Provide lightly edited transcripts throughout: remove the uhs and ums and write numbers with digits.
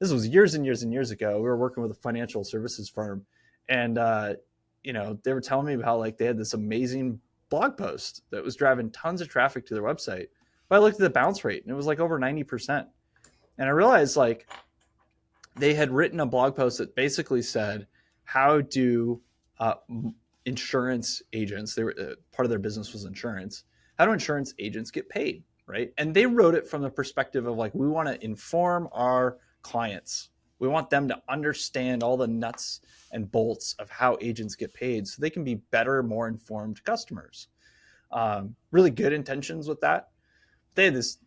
this was years and years and years ago. We were working with a financial services firm, and they were telling me how like they had this amazing blog post that was driving tons of traffic to their website. But I looked at the bounce rate, and it was like over 90%. And I realized like they had written a blog post that basically said, how do insurance agents, they were part of their business was insurance, how do insurance agents get paid, right? And they wrote it from the perspective of like, we want to inform our clients. We want them to understand all the nuts and bolts of how agents get paid so they can be better, more informed customers. Really good intentions with that. They had this,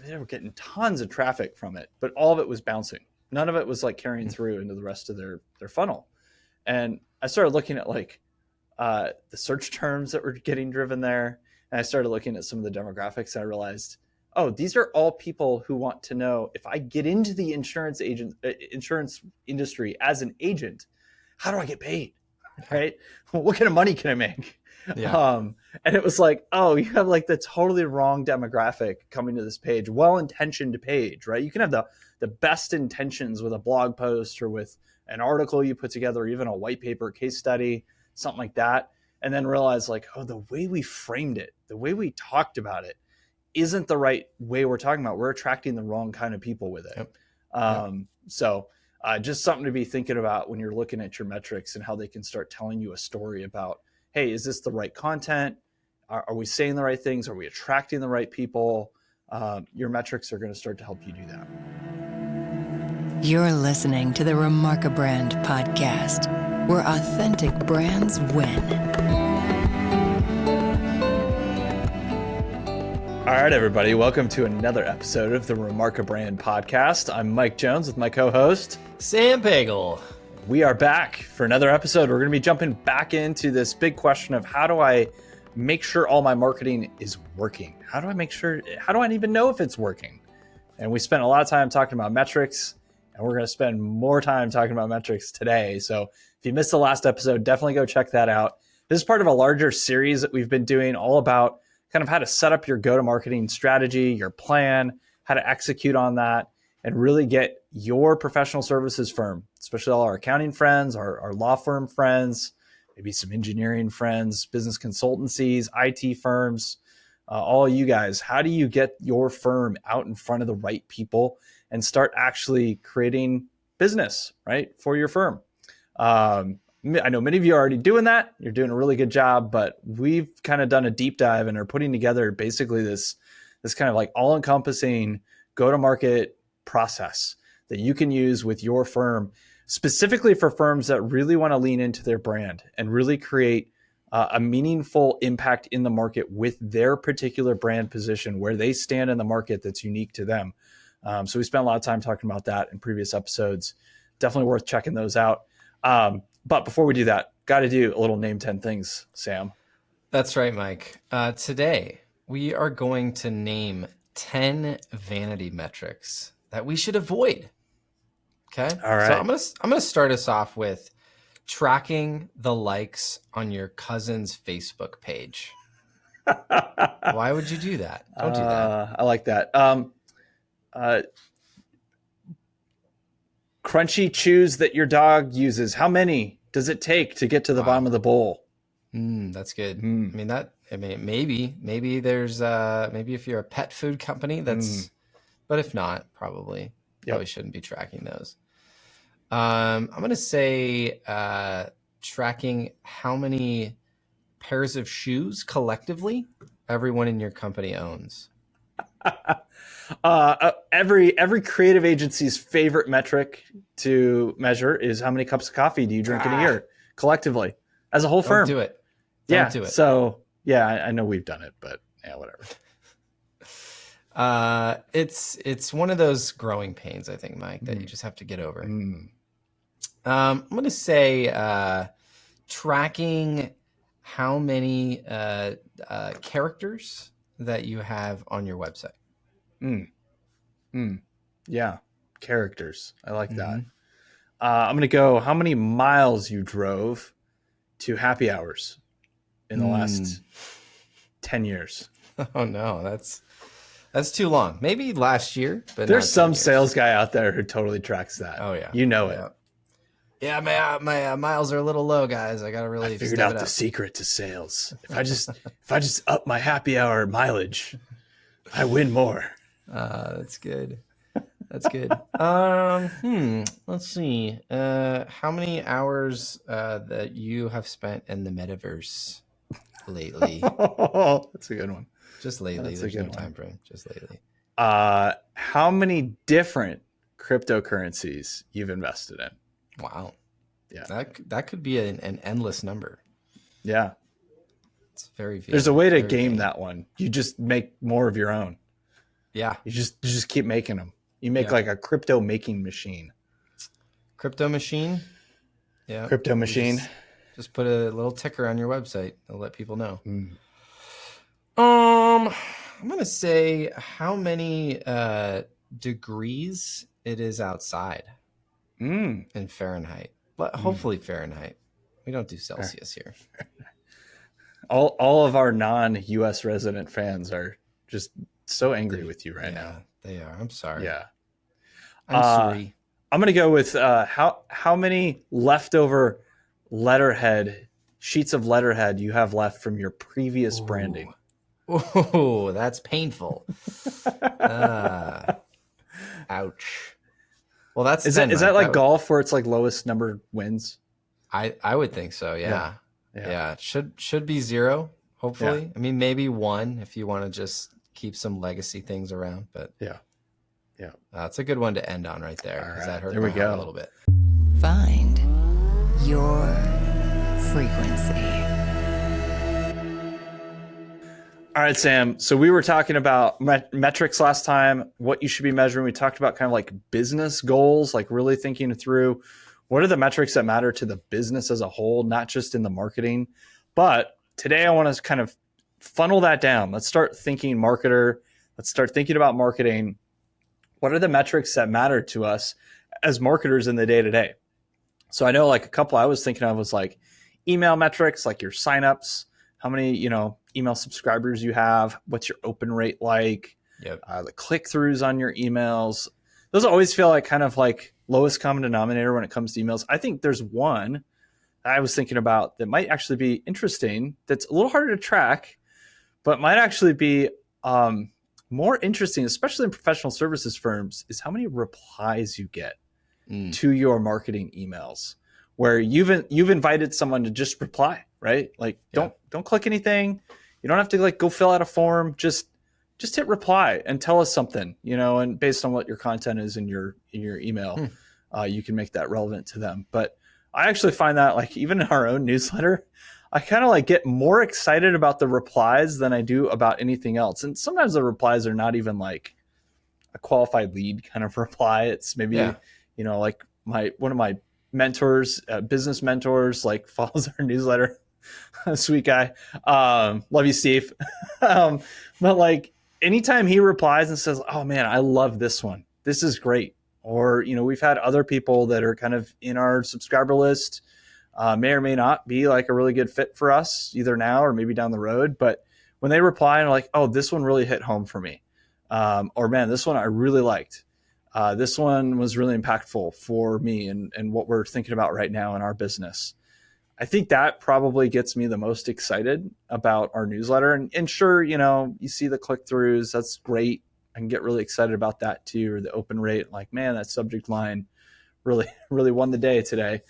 they were getting tons of traffic from it, but all of it was bouncing. None of it was like carrying through into the rest of their funnel. And I started looking at like the search terms that were getting driven there. And I started looking at some of the demographics, and I realized, oh, these are all people who want to know, if I get into the insurance industry as an agent, how do I get paid? Right? What kind of money can I make? Yeah. And it was like, oh, you have like the totally wrong demographic coming to this page, well-intentioned page, right? You can have the best intentions with a blog post or with an article you put together, or even a white paper case study, something like that. And then realize like, oh, the way we framed it, the way we talked about it isn't the right way we're talking about. We're attracting the wrong kind of people with it. Yep. So just something to be thinking about when you're looking at your metrics and how they can start telling you a story about, hey, is this the right content? Are we saying the right things? Are we attracting the right people? Your metrics are going to start to help you do that. You're listening to the Remarkabrand podcast, where authentic brands win. All right, everybody. Welcome to another episode of the Remarkabrand podcast. I'm Mike Jones with my co-host, Sam Pagel. We are back for another episode. We're going to be jumping back into this big question of how do I make sure all my marketing is working? How do I even know if it's working? And we spent a lot of time talking about metrics, and we're going to spend more time talking about metrics today. So if you missed the last episode, definitely go check that out. This is part of a larger series that we've been doing all about kind of how to set up your go-to-marketing strategy, your plan, how to execute on that, and really get your professional services firm, especially all our accounting friends, our law firm friends, maybe some engineering friends, business consultancies, IT firms, all you guys. How do you get your firm out in front of the right people and start actually creating business, right, for your firm? I know many of you are already doing that. You're doing a really good job, but we've kind of done a deep dive and are putting together basically this kind of like all-encompassing go-to-market process that you can use with your firm, specifically for firms that really want to lean into their brand and really create a meaningful impact in the market with their particular brand position, where they stand in the market that's unique to them. So we spent a lot of time talking about that in previous episodes. Definitely worth checking those out. But before we do that, got to do a little name 10 things, Sam. That's right, Mike. Today, we are going to name 10 vanity metrics that we should avoid. Okay. All right. So I'm gonna start us off with tracking the likes on your cousin's Facebook page. Why would you do that? Don't do that. I like that. Crunchy chews that your dog uses. How many does it take to get to the bottom of the bowl? That's good. Maybe there's maybe if you're a pet food company, but if not, probably shouldn't be tracking those. I'm going to say tracking how many pairs of shoes collectively everyone in your company owns. Every creative agency's favorite metric to measure is how many cups of coffee do you drink in a year collectively as a whole firm. Don't do it. Don't do it. So yeah, I know we've done it, but yeah, whatever. It's one of those growing pains, I think, Mike, that you just have to get over. I'm going to say tracking how many characters that you have on your website. Yeah, characters. I like that. I'm going to go how many miles you drove to happy hours in the last 10 years. Oh, no, that's That's too long. Maybe last year, but there's not 10 some years. sales guy out there who totally tracks that. Oh yeah, you know yeah. it. Yeah, my miles are a little low, guys. I gotta really Figured step out it the up. secret to sales. If I just up my happy hour mileage, I win more. That's good. That's good. Let's see. How many hours that you have spent in the metaverse lately? That's a good one. Just lately. That's a There's good no one. time frame. Just lately. How many different cryptocurrencies you've invested in? Wow. Yeah. That could be an endless number. Yeah. It's very. There's a way to very game vague. that one. You just make more of your own. Yeah. You just keep making them. You make Yeah. like a crypto making machine. Crypto machine. Yeah. Crypto machine. Just put a little ticker on your website. It'll let people know. Mm. I'm gonna say how many degrees it is outside in Fahrenheit. But hopefully Fahrenheit. We don't do Celsius here. All of our non-US resident fans are just so angry with you right now. They are. I'm sorry. Yeah. I'm sorry. I'm gonna go with how many leftover sheets of letterhead you have left from your previous branding. Oh, that's painful. Ouch. Well, that's is that like golf where it's like lowest number wins? I would think so. Yeah. Should be 0. Hopefully. Yeah. I mean, maybe 1 if you want to just keep some legacy things around. But yeah. It's a good one to end on right there. All right. That hurt there we go a little bit. Find your frequency. All right, Sam. So we were talking about metrics last time, what you should be measuring. We talked about kind of like business goals, like really thinking through what are the metrics that matter to the business as a whole, not just in the marketing. But today I want to kind of funnel that down. Let's start thinking marketer. Let's start thinking about marketing. What are the metrics that matter to us as marketers in the day-to-day? So I know like a couple I was thinking of was like email metrics, like your signups, how many, email subscribers you have, what's your open rate like, the click-throughs on your emails. Those always feel like kind of like lowest common denominator when it comes to emails. I think there's one I was thinking about that might actually be interesting, that's a little harder to track, but might actually be more interesting, especially in professional services firms, is how many replies you get to your marketing emails, where you've invited someone to just reply, right? Like don't click anything. You don't have to like go fill out a form. Just hit reply and tell us something, and based on what your content is in your email, you can make that relevant to them. But I actually find that like even in our own newsletter, I kind of like get more excited about the replies than I do about anything else. And sometimes the replies are not even like a qualified lead kind of reply. It's maybe, like one of my mentors, business mentors, like follows our newsletter. Sweet guy. Love you, Steve. But like anytime he replies and says, oh man, I love this one. This is great. Or, we've had other people that are kind of in our subscriber list, may or may not be like a really good fit for us either now or maybe down the road. But when they reply and are like, oh, this one really hit home for me. Or man, this one I really liked. This one was really impactful for me and what we're thinking about right now in our business. I think that probably gets me the most excited about our newsletter. And sure, you see the click-throughs. That's great. I can get really excited about that too, or the open rate. Like, man, that subject line really, really won the day today.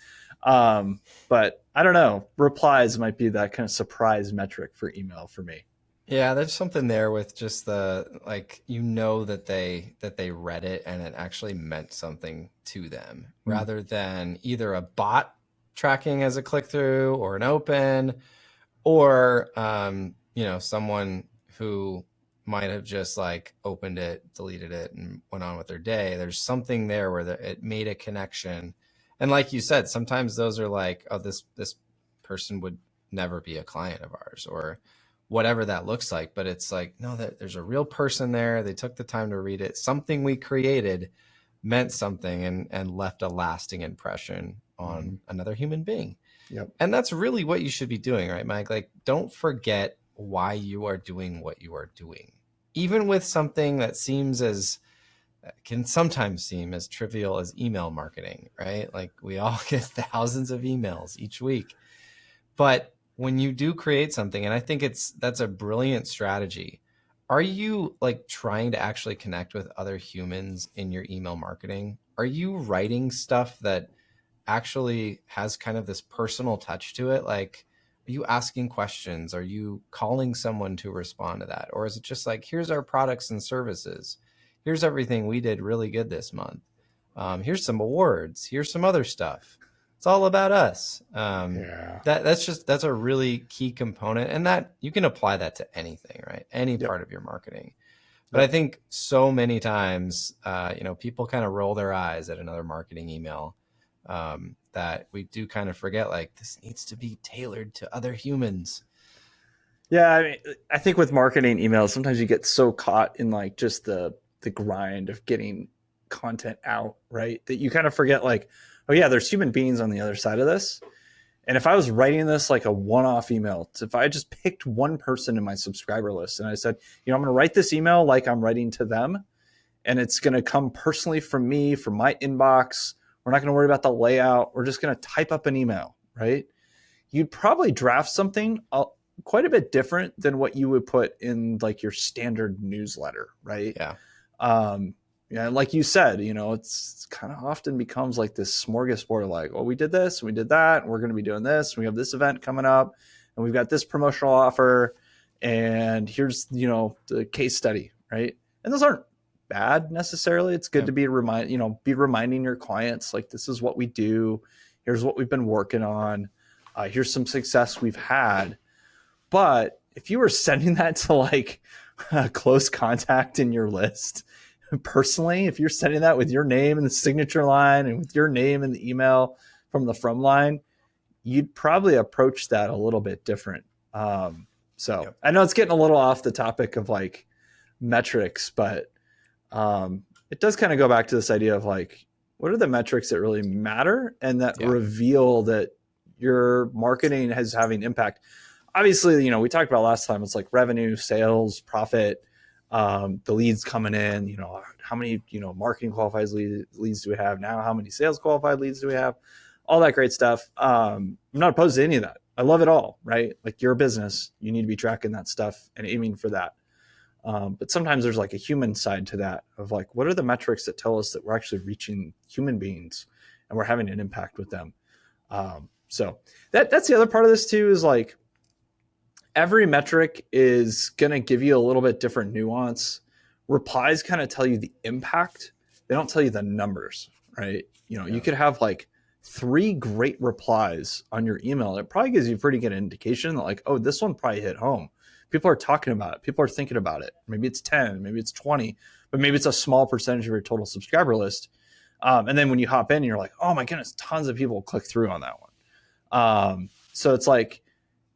But I don't know. Replies might be that kind of surprise metric for email for me. Yeah, there's something there with just the like, that they read it and it actually meant something to them, rather than either a bot tracking as a click through or an open, or someone who might have just like opened it, deleted it, and went on with their day. There's something there where it made a connection. And like you said, sometimes those are like, oh, this person would never be a client of ours, or whatever that looks like. But it's like, no, there's a real person there. They took the time to read it. Something we created meant something and left a lasting impression on another human being. Yep. And that's really what you should be doing, right, Mike? Like, don't forget why you are doing what you are doing. even with something that can sometimes seem as trivial as email marketing, right? Like we all get thousands of emails each week. But when you do create something, and I think that's a brilliant strategy, are you like trying to actually connect with other humans in your email marketing? Are you writing stuff that actually has kind of this personal touch to it? Like, are you asking questions? Are you calling someone to respond to that? Or is it just like, here's our products and services. Here's everything we did really good this month. Here's some awards. Here's some other stuff. It's all about us. That's a really key component, and that you can apply that to anything, right? Any part of your marketing. But I think so many times, people kind of roll their eyes at another marketing email, that we do kind of forget, like, this needs to be tailored to other humans. Yeah, I mean, I think with marketing emails, sometimes you get so caught in like just the grind of getting content out, right? That you kind of forget like, oh yeah, there's human beings on the other side of this. And if I was writing this like a one-off email, if I just picked one person in my subscriber list and I said, I'm going to write this email like I'm writing to them, and it's going to come personally from me, from my inbox. We're not going to worry about the layout. We're just going to type up an email, right? You'd probably draft something quite a bit different than what you would put in like your standard newsletter, right? Yeah, like you said, it's kind of often becomes like this smorgasbord, like, well, we did this, we did that, and we're going to be doing this. We have this event coming up, and we've got this promotional offer, and here's, the case study, right? And those aren't bad necessarily. It's good to be reminding your clients, like, this is what we do. Here's what we've been working on. Here's some success we've had. But if you were sending that to like a close contact in your list, personally, if you're sending that with your name in the signature line and with your name in the email from the from line, you'd probably approach that a little bit different. I know it's getting a little off the topic of like metrics, but it does kind of go back to this idea of like, what are the metrics that really matter and that reveal that your marketing is having impact? Obviously, we talked about last time, it's like revenue, sales, profit, the leads coming in, how many, marketing qualified leads do we have now? How many sales qualified leads do we have? All that great stuff. I'm not opposed to any of that. I love it all, right? Like, you're a business, you need to be tracking that stuff and aiming for that. But sometimes there's like a human side to that of like, what are the metrics that tell us that we're actually reaching human beings and we're having an impact with them? So that's the other part of this too, is like, every metric is going to give you a little bit different nuance. Replies kind of tell you the impact. They don't tell you the numbers, right? You could have like 3 great replies on your email. It probably gives you a pretty good indication that like, oh, this one probably hit home. People are talking about it. People are thinking about it. Maybe it's 10, maybe it's 20, but maybe it's a small percentage of your total subscriber list. And then when you hop in, you're like, oh my goodness, tons of people click through on that one. So it's like,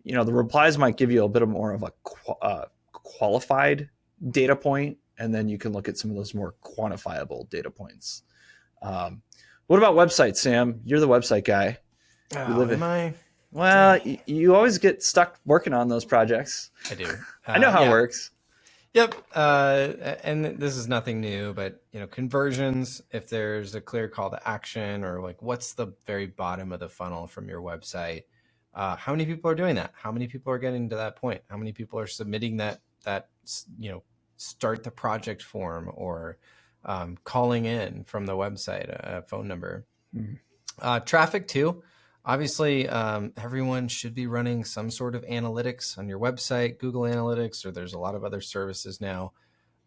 the replies might give you a bit of more of a qualified data point, and then you can look at some of those more quantifiable data points. What about websites, Sam? You're the website guy. Am I? Well, you always get stuck working on those projects. I do. I know how it works. Yep. And this is nothing new, but conversions, if there's a clear call to action, or like, what's the very bottom of the funnel from your website? How many people are doing that? How many people are getting to that point? How many people are submitting that start the project form, or calling in from the website, a phone number? Traffic too. Obviously, everyone should be running some sort of analytics on your website, Google Analytics, or there's a lot of other services now.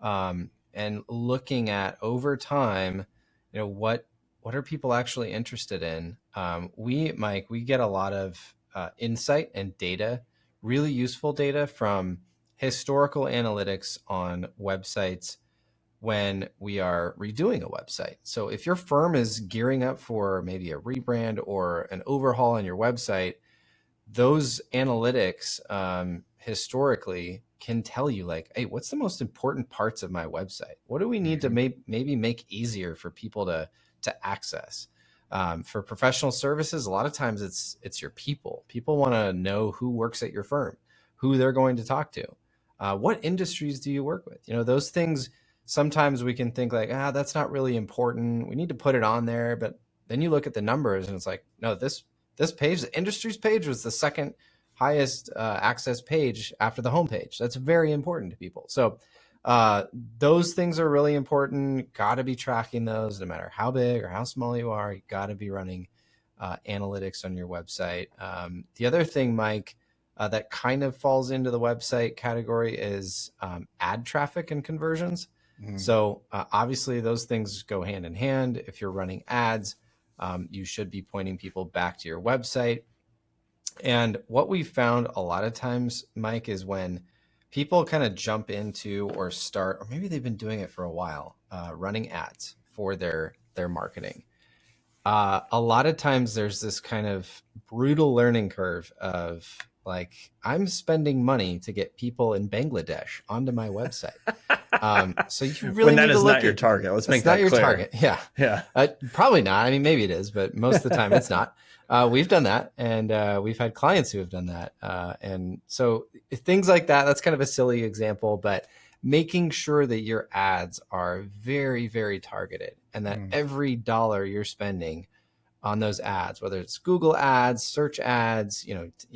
And looking at over time, what are people actually interested in? Mike, we get a lot of insight and data, really useful data from historical analytics on websites when we are redoing a website. So if your firm is gearing up for maybe a rebrand or an overhaul on your website, those analytics historically can tell you like, hey, what's the most important parts of my website? What do we need to maybe make easier for people to access? For professional services, a lot of times it's your people. People want to know who works at your firm, who they're going to talk to. What industries do you work with? Those things, sometimes we can think like, that's not really important. We need to put it on there. But then you look at the numbers and it's like, no, this page, the industries page, was the second highest access page after the homepage. That's very important to people. So those things are really important. Got to be tracking those no matter how big or how small you are. You got to be running analytics on your website. The other thing, Mike, that kind of falls into the website category is ad traffic and conversions. So obviously those things go hand in hand. If you're running ads, you should be pointing people back to your website. And what we found a lot of times, Mike, is when people kind of jump into or start, or maybe they've been doing it for a while, running ads for their marketing. A lot of times there's this kind of brutal learning curve of like, I'm spending money to get people in Bangladesh onto my website. So you really when that need to is look not your target. Let's make that clear. Not your target. Yeah. Yeah. Probably not. I mean, maybe it is, but most of the time it's not. We've done that, and we've had clients who have done that. And so things like that, that's kind of a silly example, but making sure that your ads are very, very targeted and that every dollar you're spending on those ads, whether it's Google ads, search ads,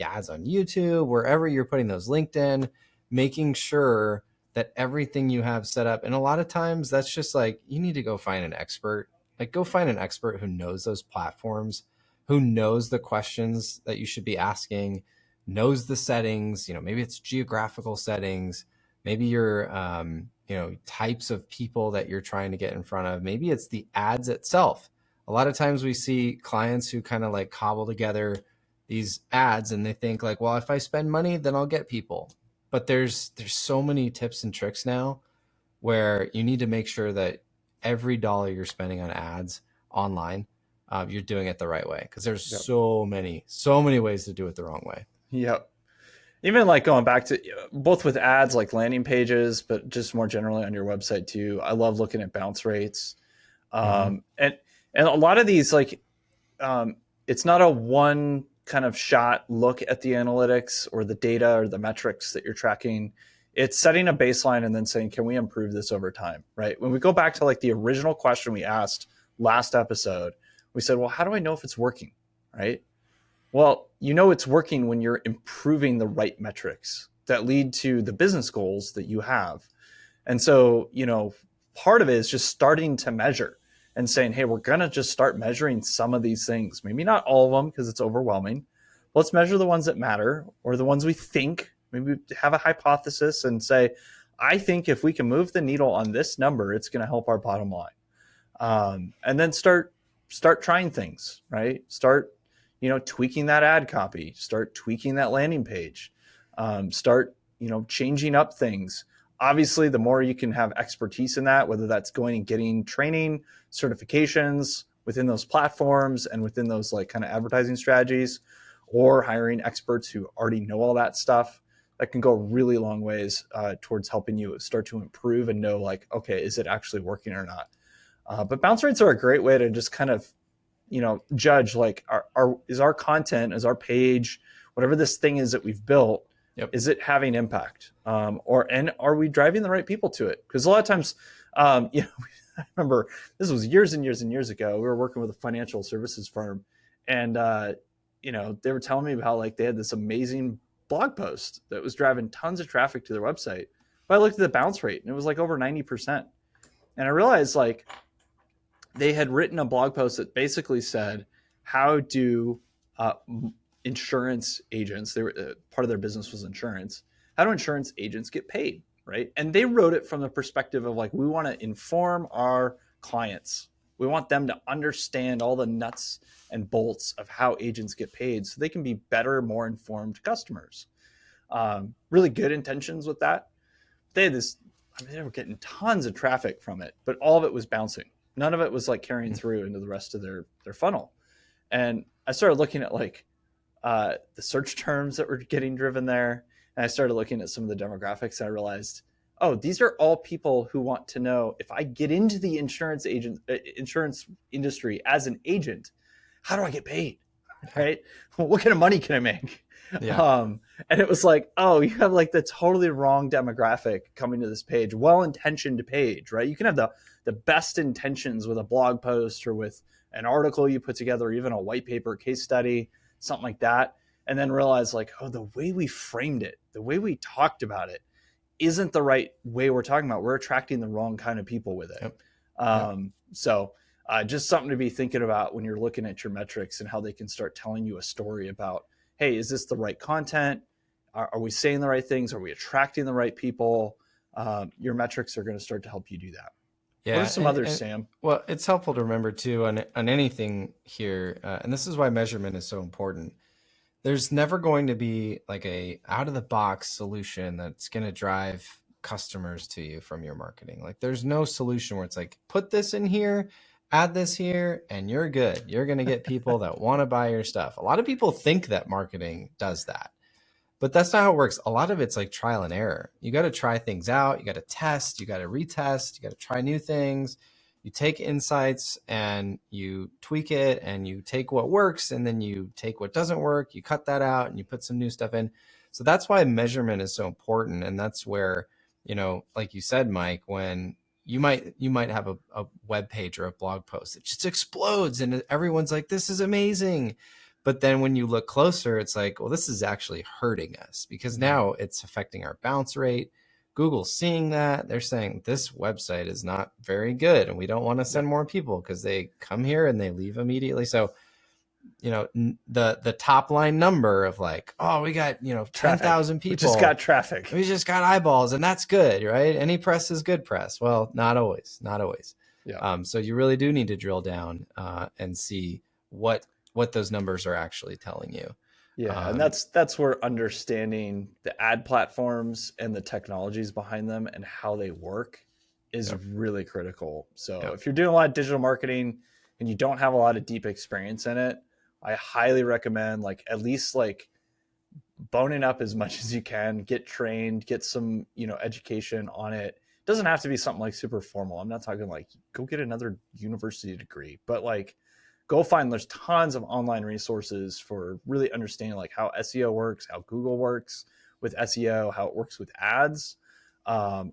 ads on YouTube, wherever you're putting those, LinkedIn, making sure that everything you have set up. And a lot of times that's just like, you need to go find an expert, go find an expert who knows those platforms, who knows the questions that you should be asking, knows the settings, maybe it's geographical settings, maybe your, types of people that you're trying to get in front of. Maybe it's the ads itself. A lot of times we see clients who kind of like cobble together these ads and they think like, well, if I spend money, then I'll get people. But there's so many tips and tricks now where you need to make sure that every dollar you're spending on ads online, you're doing it the right way. Because there's so many ways to do it the wrong way. Yep. Even like going back to both with ads, like landing pages, but just more generally on your website too. I love looking at bounce rates. And a lot of these, it's not a one kind of shot look at the analytics or the data or the metrics that you're tracking. It's setting a baseline and then saying, can we improve this over time, right? When we go back to like the original question we asked last episode, we said, well, how do I know if it's working, right? Well, it's working when you're improving the right metrics that lead to the business goals that you have. And so, part of it is just starting to measure and saying, hey, we're going to just start measuring some of these things. Maybe not all of them because it's overwhelming. Let's measure the ones that matter or the ones we think. Maybe have a hypothesis and say, I think if we can move the needle on this number, it's going to help our bottom line. And then start trying things, right? Start, tweaking that ad copy, start tweaking that landing page, start, changing up things. Obviously, the more you can have expertise in that, whether that's going and getting training, certifications within those platforms and within those like kind of advertising strategies, or hiring experts who already know all that stuff, that can go really long ways towards helping you start to improve and know like, okay, is it actually working or not? But bounce rates are a great way to just kind of, judge like, is our content, is our page, whatever this thing is that we've built, is it having impact? And are we driving the right people to it? Because a lot of times, I remember this was years and years and years ago. We were working with a financial services firm, and they were telling me about like they had this amazing blog post that was driving tons of traffic to their website. But I looked at the bounce rate, and it was like over 90%. And I realized like they had written a blog post that basically said, how do insurance agents, they were part of their business was insurance, how do insurance agents get paid, right? And they wrote it from the perspective of like, we want to inform our clients, we want them to understand all the nuts and bolts of how agents get paid so they can be better, more informed customers. Really good intentions with that. They had this, they were getting tons of traffic from it, but all of it was bouncing. None of it was like carrying through into the rest of their funnel. And I started looking at like the search terms that were getting driven there. And I started looking at some of the demographics, and I realized, oh, these are all people who want to know, if I get into the insurance industry as an agent, how do I get paid? Right? Well, what kind of money can I make? Yeah. And it was like, oh, you have like the totally wrong demographic coming to this page, well-intentioned page, right? You can have the best intentions with a blog post or with an article you put together, or even a white paper case study, something like that, and then realize like, oh, the way we framed it, the way we talked about it isn't the right way we're talking about. We're attracting the wrong kind of people with it. Yep. So just something to be thinking about when you're looking at your metrics and how they can start telling you a story about, hey, is this the right content? Are we saying the right things? Are we attracting the right people? Your metrics are going to start to help you do that. Yeah. What are some others, Sam? Well, it's helpful to remember too on anything here, and this is why measurement is so important. There's never going to be like a out of the box solution that's going to drive customers to you from your marketing. Like there's no solution where it's like, put this in here, add this here, and you're good. You're going to get people that want to buy your stuff. A lot of people think that marketing does that, but that's not how it works. A lot of it's like trial and error. You got to try things out. You got to test, you got to retest, you got to try new things. You take insights and you tweak it, and you take what works and then you take what doesn't work, you cut that out and you put some new stuff in. So that's why measurement is so important. And that's where, like you said, Mike, when you might have a web page or a blog post, it just explodes and everyone's like, this is amazing. But then when you look closer, it's like, well, this is actually hurting us because now it's affecting our bounce rate. Google's seeing that. They're saying this website is not very good and we don't want to send more people because they come here and they leave immediately. So, the top line number of like, oh, we got, 10,000 people. We just got traffic. We just got eyeballs and that's good, right? Any press is good press. Well, not always. Yeah. So you really do need to drill down and see what those numbers are actually telling you. Yeah, and that's where understanding the ad platforms and the technologies behind them and how they work is really critical. So if you're doing a lot of digital marketing and you don't have a lot of deep experience in it, I highly recommend like at least like boning up as much as you can, get trained, get some, education on it. It doesn't have to be something like super formal. I'm not talking like go get another university degree, but like go find, there's tons of online resources for really understanding like how SEO works, how Google works with SEO, how it works with ads,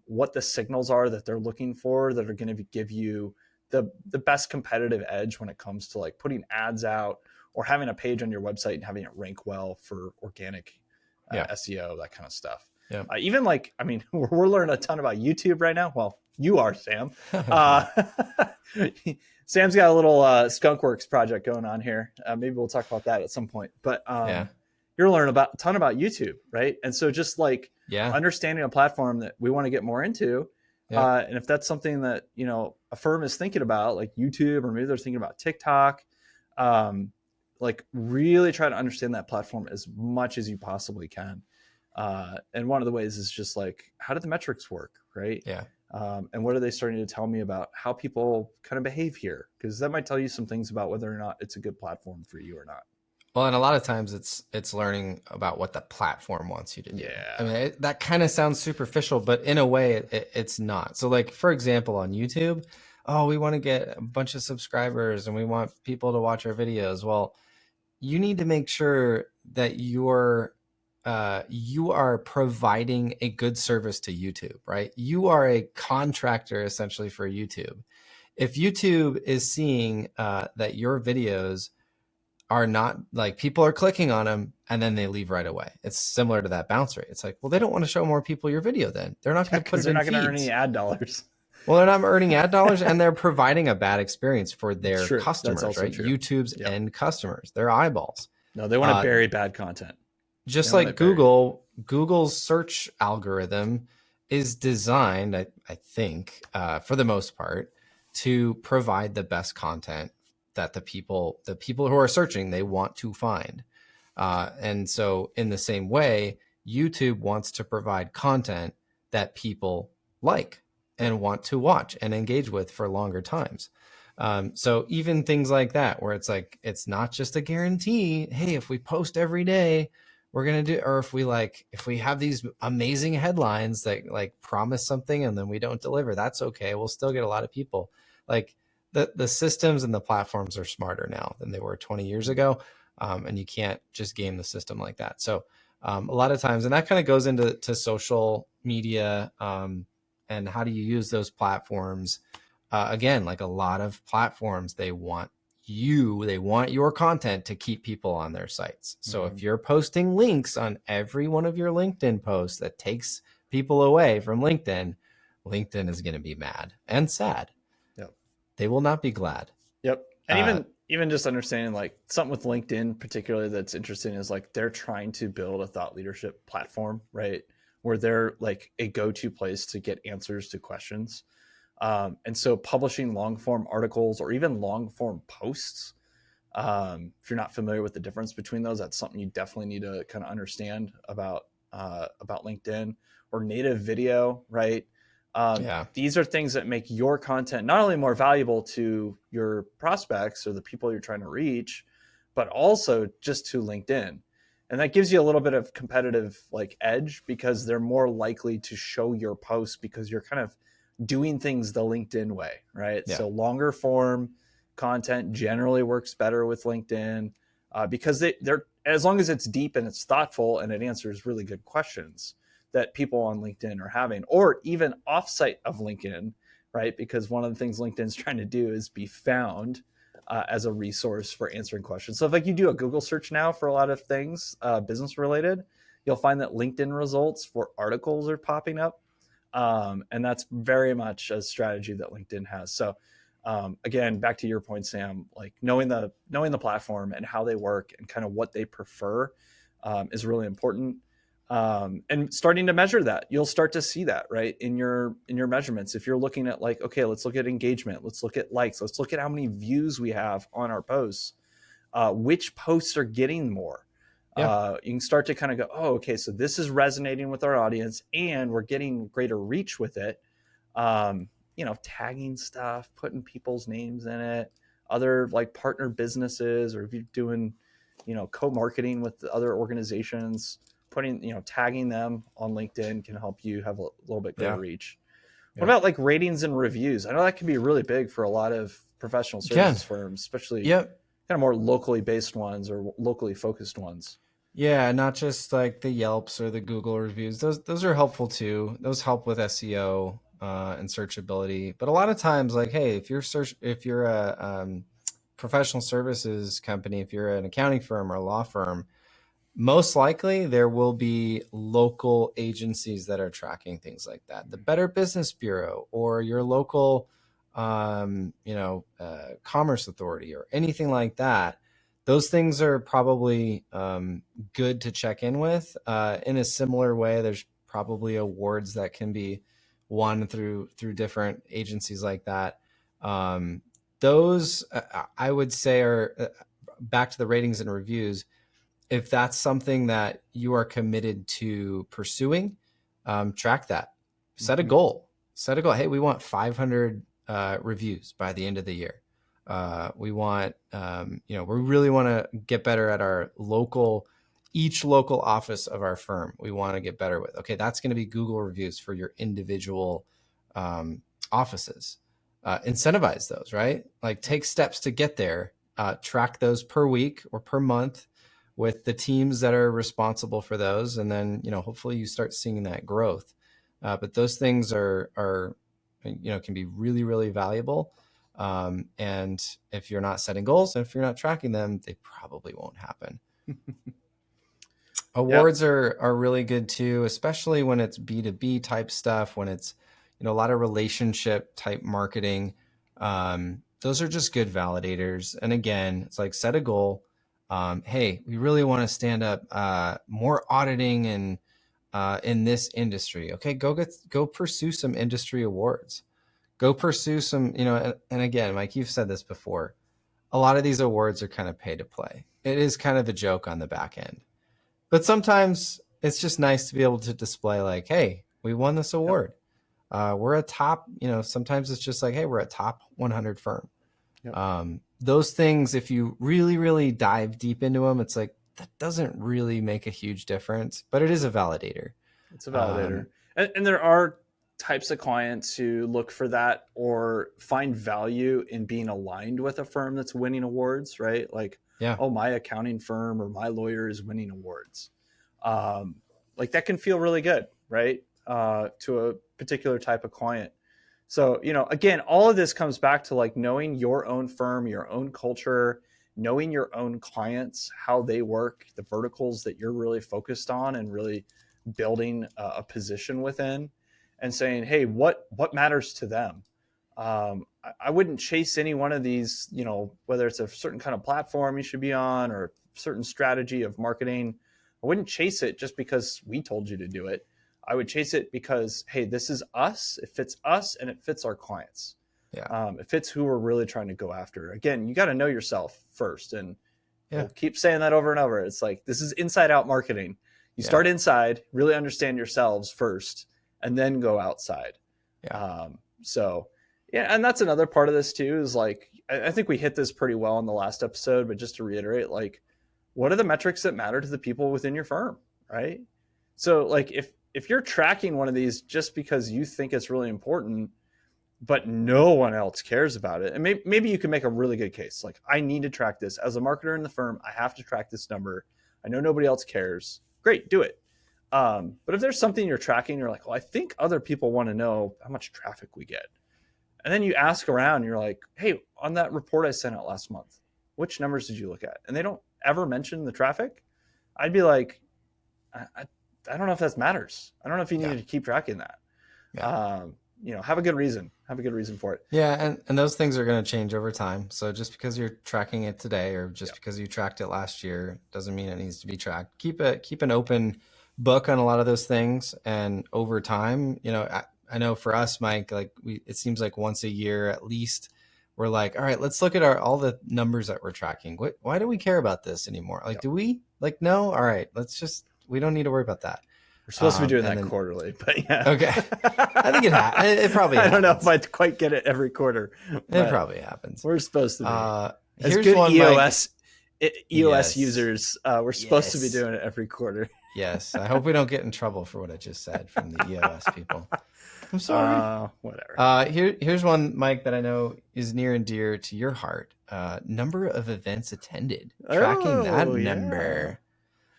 what the signals are that they're looking for that are going to give you the best competitive edge when it comes to like putting ads out or having a page on your website and having it rank well for organic SEO, that kind of stuff. Yeah. Even like, I mean, we're learning a ton about YouTube right now. Well, you are, Sam. Sam's got a little Skunkworks project going on here. Maybe we'll talk about that at some point. But you're learning a ton about YouTube, right? And so just like understanding a platform that we want to get more into. And if that's something that, a firm is thinking about, like YouTube, or maybe they're thinking about TikTok, like really try to understand that platform as much as you possibly can. And one of the ways is just like, how do the metrics work, right? Yeah. And what are they starting to tell me about how people kind of behave here? Because that might tell you some things about whether or not it's a good platform for you or not. Well, and a lot of times it's learning about what the platform wants you to do. Yeah. I mean, that kind of sounds superficial, but in a way it's not. So like, for example, on YouTube, we want to get a bunch of subscribers and we want people to watch our videos. Well, you need to make sure that you are providing a good service to YouTube, right? You are a contractor essentially for YouTube. If YouTube is seeing that your videos are not like, people are clicking on them and then they leave right away, it's similar to that bounce rate. It's like, well, they don't want to show more people your video then. They're not going to put it in feeds. They're not going to earn any ad dollars. Well, they're not earning ad dollars and they're providing a bad experience for their customers, right? True. YouTube's end customers, their eyeballs. No, they want to bury bad content. Just like Google's search algorithm is designed, I think, for the most part, to provide the best content that the people who are searching, they want to find. And so in the same way, YouTube wants to provide content that people like and want to watch and engage with for longer times. So even things like that, where it's like, it's not just a guarantee. Hey, if we post every day, we're going to do, or if we have these amazing headlines that like promise something and then we don't deliver, that's okay. We'll still get a lot of people. Like the systems and the platforms are smarter now than they were 20 years ago. And you can't just game the system like that. So a lot of times, and that kind of goes into social media, and how do you use those platforms? Again, like a lot of platforms, they want your content to keep people on their sites. So if you're posting links on every one of your LinkedIn posts that takes people away from LinkedIn is going to be mad and sad. Yep. They will not be glad. Yep. And even just understanding like something with LinkedIn particularly that's interesting is like they're trying to build a thought leadership platform, right? Where they're like a go-to place to get answers to questions. And so publishing long form articles or even long form posts, if you're not familiar with the difference between those, that's something you definitely need to kind of understand about LinkedIn. Or native video, right? These are things that make your content not only more valuable to your prospects or the people you're trying to reach, but also just to LinkedIn. And that gives you a little bit of competitive like edge because they're more likely to show your posts because you're kind of doing things the LinkedIn way, right? So longer form content generally works better with LinkedIn because they're as long as it's deep and it's thoughtful and it answers really good questions that people on LinkedIn are having, or even offsite of LinkedIn, right? Because one of the things LinkedIn's trying to do is be found as a resource for answering questions. So if like you do a Google search now for a lot of things business related, you'll find that LinkedIn results for articles are popping up. And that's very much a strategy that LinkedIn has. So again, back to your point, Sam, like knowing the platform and how they work and kind of what they prefer is really important. And starting to measure that, you'll start to see that right in your measurements. If you're looking at like, okay, let's look at engagement, let's look at likes, let's look at how many views we have on our posts, which posts are getting more. You can start to kind of go, oh, okay, so this is resonating with our audience and we're getting greater reach with it. Tagging stuff, putting people's names in it, other like partner businesses, or if you're doing, co-marketing with other organizations, tagging them on LinkedIn can help you have a little bit greater reach. What about like ratings and reviews? I know that can be really big for a lot of professional services firms, especially kind of more locally based ones or locally focused ones. Yeah, not just like the Yelps or the Google reviews. Those are helpful too. Those help with SEO and searchability. But a lot of times, like, hey, if you're a professional services company, if you're an accounting firm or a law firm, most likely there will be local agencies that are tracking things like that. The Better Business Bureau or your local, commerce authority or anything like that. Those things are probably good to check in with. In a similar way, there's probably awards that can be won through different agencies like that. Those I would say are back to the ratings and reviews. If that's something that you are committed to pursuing, track that. Set a goal. Hey, we want 500 reviews by the end of the year. We want, we really want to get better at each local office of our firm. We want to get better with. Okay, that's going to be Google reviews for your individual offices. Incentivize those, right? Like take steps to get there. Track those per week or per month with the teams that are responsible for those. And then, hopefully you start seeing that growth. But those things are can be really, really valuable. And if you're not setting goals and if you're not tracking them, they probably won't happen. Awards are really good too, especially when it's B2B type stuff, when it's, a lot of relationship type marketing. Those are just good validators. And again, it's like set a goal. Hey, we really want to stand up more auditing and in this industry. Okay, go pursue some industry awards. Go pursue some, and again, Mike, you've said this before. A lot of these awards are kind of pay to play. It is kind of a joke on the back end. But sometimes it's just nice to be able to display like, hey, we won this award. We're a top, sometimes it's just like, hey, we're a top 100 firm. Those things, if you really, really dive deep into them, it's like, that doesn't really make a huge difference, but it is a validator. It's a validator. And there are types of clients who look for that or find value in being aligned with a firm that's winning awards, right? Like, Yeah. oh, my accounting firm or my lawyer is winning awards. Like that can feel really good, right? To a particular type of client. So, again, all of this comes back to like knowing your own firm, your own culture, knowing your own clients, how they work, the verticals that you're really focused on and really building a position within, and saying, hey, what matters to them? I wouldn't chase any one of these, whether it's a certain kind of platform you should be on or a certain strategy of marketing. I wouldn't chase it just because we told you to do it. I would chase it because, hey, this is us. It fits us and it fits our clients. Yeah. It fits who we're really trying to go after. Again, you got to know yourself first. And Yeah. we'll keep saying that over and over. It's like, this is inside out marketing. You start inside, really understand yourselves first, and then go outside. Yeah. So, yeah. And that's another part of this too, is like, I think we hit this pretty well in the last episode, but just to reiterate, like, what are the metrics that matter to the people within your firm? Right. So like, if you're tracking one of these just because you think it's really important, but no one else cares about it, and maybe you can make a really good case. Like, I need to track this as a marketer in the firm. I have to track this number. I know nobody else cares. Great, do it. But if there's something you're tracking, you're like, well, I think other people want to know how much traffic we get. And then you ask around, you're like, hey, on that report I sent out last month, which numbers did you look at? And they don't ever mention the traffic. I'd be like, I don't know if that matters. I don't know if you need to keep tracking that. Yeah. Have a good reason. Have a good reason for it. Yeah, and those things are going to change over time. So just because you're tracking it today, or just because you tracked it last year, doesn't mean it needs to be tracked. Keep an open book on a lot of those things, and over time, I know for us, Mike, like it seems like once a year at least, we're like, all right, let's look at all the numbers that we're tracking. Why do we care about this anymore? Like, do we? Like, no. All right, we don't need to worry about that. We're supposed to be doing that quarterly, but yeah. Okay. I think it probably happens. I don't know if I'd quite get it every quarter. It probably happens. We're supposed to be. As Here's good one, EOS Yes. users, we're supposed to be doing it every quarter. Yes. I hope we don't get in trouble for what I just said from the EOS people. I'm sorry. Whatever. Here's one, Mike, that I know is near and dear to your heart. Number of events attended. Tracking that number.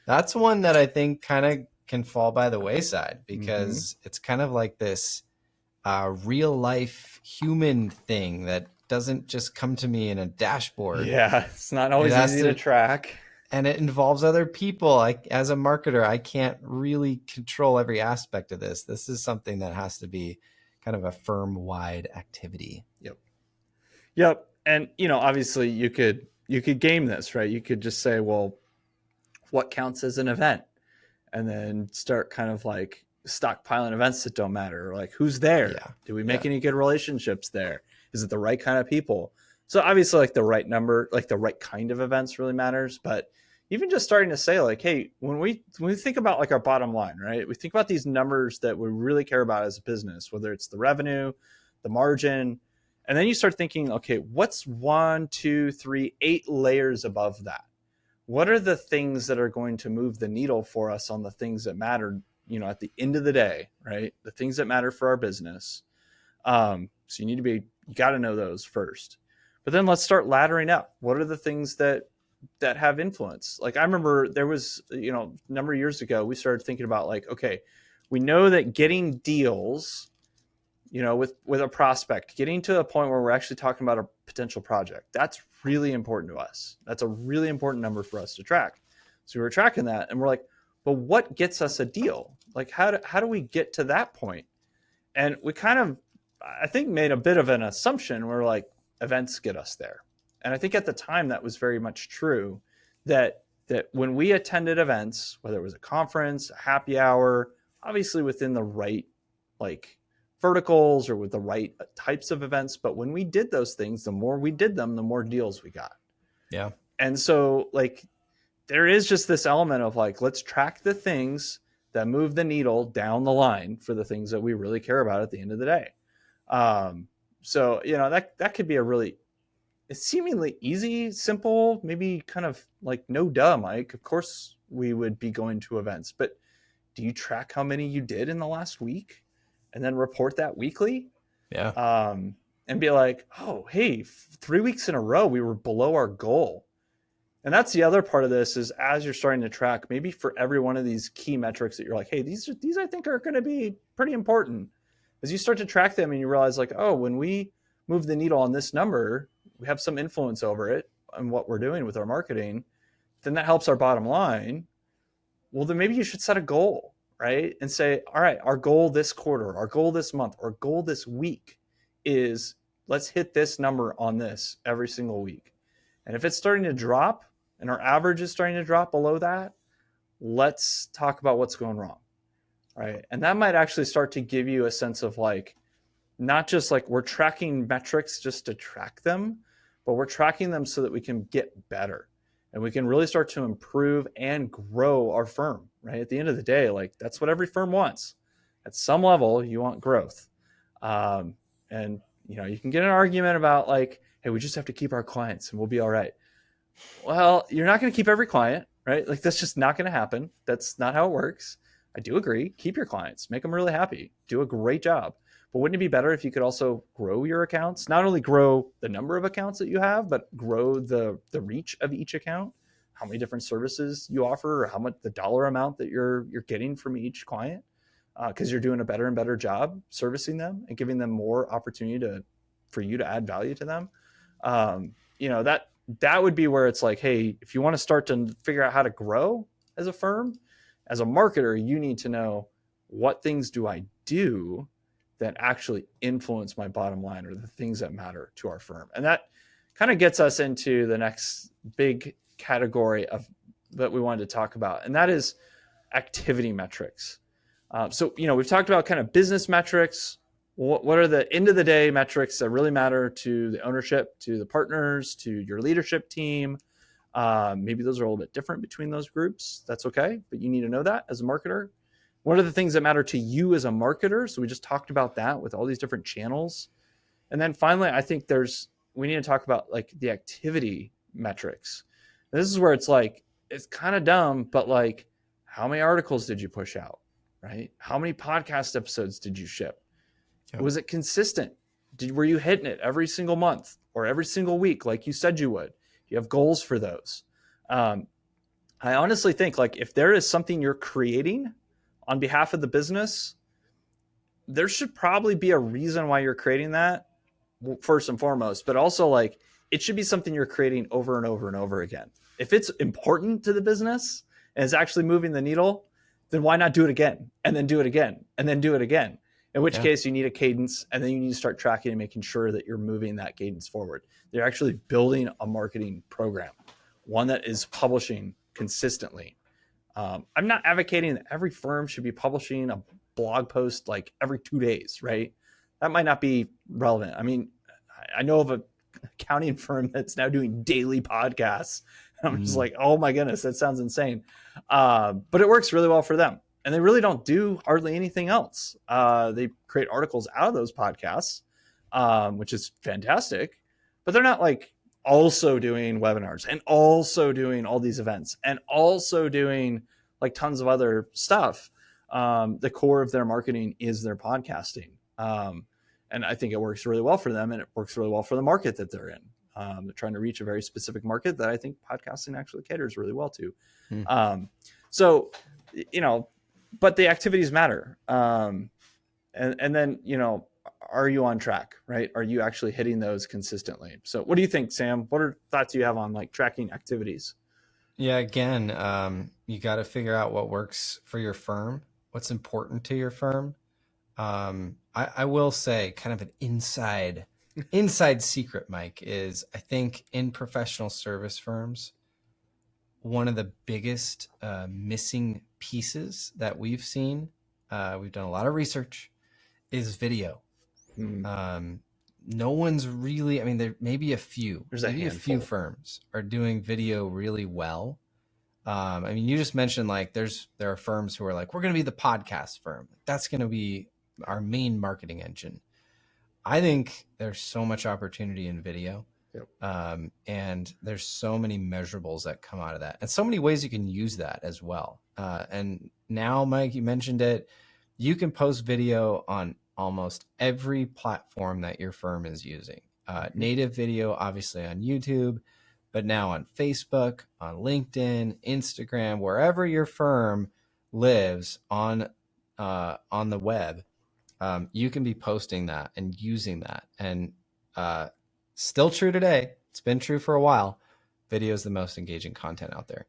That's one that I think kind of can fall by the wayside, because it's kind of like this real life human thing that doesn't just come to me in a dashboard. Yeah, it's not always easy to track. And it involves other people. As a marketer, I can't really control every aspect of this. This is something that has to be kind of a firm-wide activity. Yep. And, obviously you could game this, right? You could just say, well, what counts as an event? And then start kind of like stockpiling events that don't matter. Or like, who's there? Yeah. Do we make any good relationships there? Is it the right kind of people? So obviously, like, the right number, like the right kind of events really matters. But even just starting to say, like, hey, when we think about like our bottom line, right? We think about these numbers that we really care about as a business, whether it's the revenue, the margin, and then you start thinking, okay, what's 1, 2, 3, 8 layers above that? What are the things that are going to move the needle for us on the things that matter, at the end of the day, right? The things that matter for our business. So you got to know those first. But then let's start laddering up. What are the things that have influence? Like, I remember there was, a number of years ago, we started thinking about like, okay, we know that getting deals, with a prospect, getting to a point where we're actually talking about a potential project, that's really important to us. That's a really important number for us to track. So we were tracking that, and we're like, but what gets us a deal? Like, how do we get to that point? And we kind of, I think, made a bit of an assumption. We're like, events get us there. And I think at the time that was very much true, that when we attended events, whether it was a conference, a happy hour, obviously within the right like verticals or with the right types of events, but when we did those things, the more we did them, the more deals we got. Yeah. And so like, there is just this element of like, let's track the things that move the needle down the line for the things that we really care about at the end of the day. So, that could be a really seemingly easy, simple, maybe kind of like no duh, Mike. Of course we would be going to events, but do you track how many you did in the last week? and then report that weekly. Yeah. And be like, oh, hey, 3 weeks in a row, we were below our goal. And that's the other part of this is as you're starting to track, maybe for every one of these key metrics that you're like, hey, these I think are going to be pretty important. As you start to track them and you realize like, oh, when we move the needle on this number, we have some influence over it and what we're doing with our marketing, then that helps our bottom line. Well, then maybe you should set a goal, right? And say, all right, our goal this quarter, our goal this month, our goal this week is let's hit this number on this every single week. And if it's starting to drop and our average is starting to drop below that, let's talk about what's going wrong, right? And that might actually start to give you a sense of like, not just like we're tracking metrics just to track them, but we're tracking them so that we can get better and we can really start to improve and grow our firm, right? At the end of the day, like that's what every firm wants. At some level, you want growth. And you can get an argument about like, hey, we just have to keep our clients and we'll be all right. Well, you're not going to keep every client, right? Like that's just not going to happen. That's not how it works. I do agree. Keep your clients, make them really happy, do a great job. But wouldn't it be better if you could also grow your accounts? Not only grow the number of accounts that you have, but grow the reach of each account, how many different services you offer, or how much the dollar amount that you're getting from each client, because you're doing a better and better job servicing them and giving them more opportunity for you to add value to them. That would be where it's like, hey, if you want to start to figure out how to grow as a firm, as a marketer, you need to know what things do I do that actually influence my bottom line or the things that matter to our firm. And that kind of gets us into the next big category that we wanted to talk about. And that is activity metrics. So we've talked about kind of business metrics. What are the end of the day metrics that really matter to the ownership, to the partners, to your leadership team? Maybe those are a little bit different between those groups. That's okay, but you need to know that as a marketer. What are the things that matter to you as a marketer? So we just talked about that with all these different channels. And then finally, I think we need to talk about like the activity metrics. And this is where it's like, it's kind of dumb, but like, how many articles did you push out, right? How many podcast episodes did you ship? Yep. Was it consistent? Were you hitting it every single month or every single week like you said you would? You have goals for those. I honestly think like if there is something you're creating on behalf of the business, there should probably be a reason why you're creating that first and foremost, but also like it should be something you're creating over and over and over again. If it's important to the business and it's actually moving the needle, then why not do it again and then do it again and then do it again? In which case you need a cadence, and then you need to start tracking and making sure that you're moving that cadence forward. They're actually building a marketing program, one that is publishing consistently. I'm not advocating that every firm should be publishing a blog post like every 2 days, right? That might not be relevant. I mean, I know of an accounting firm that's now doing daily podcasts. I'm just like, oh my goodness, that sounds insane. But it works really well for them. And they really don't do hardly anything else. They create articles out of those podcasts, which is fantastic. But they're not like also doing webinars and also doing all these events and also doing like tons of other stuff. The core of their marketing is their podcasting. And I think it works really well for them, and it works really well for the market that they're in. They're trying to reach a very specific market that I think podcasting actually caters really well to. But the activities matter. And then, are you on track, right? Are you actually hitting those consistently? So what do you think, Sam? What are thoughts you have on like tracking activities? Yeah, again, you got to figure out what works for your firm, what's important to your firm. I will say kind of an inside secret, Mike, is I think in professional service firms, one of the biggest missing pieces that we've seen, we've done a lot of research, is video. No one's really, I mean, there may be a few, maybe a few firms are doing video really well. I mean, you just mentioned like there are firms who are like, we're going to be the podcast firm. That's going to be our main marketing engine. I think there's so much opportunity in video. Yep. And there's so many measurables that come out of that and so many ways you can use that as well. And now, Mike, you mentioned it, you can post video on almost every platform that your firm is using. Native video, obviously on YouTube, but now on Facebook, on LinkedIn, Instagram, wherever your firm lives on the web, you can be posting that and using that. And still true today. It's been true for a while. Video is the most engaging content out there.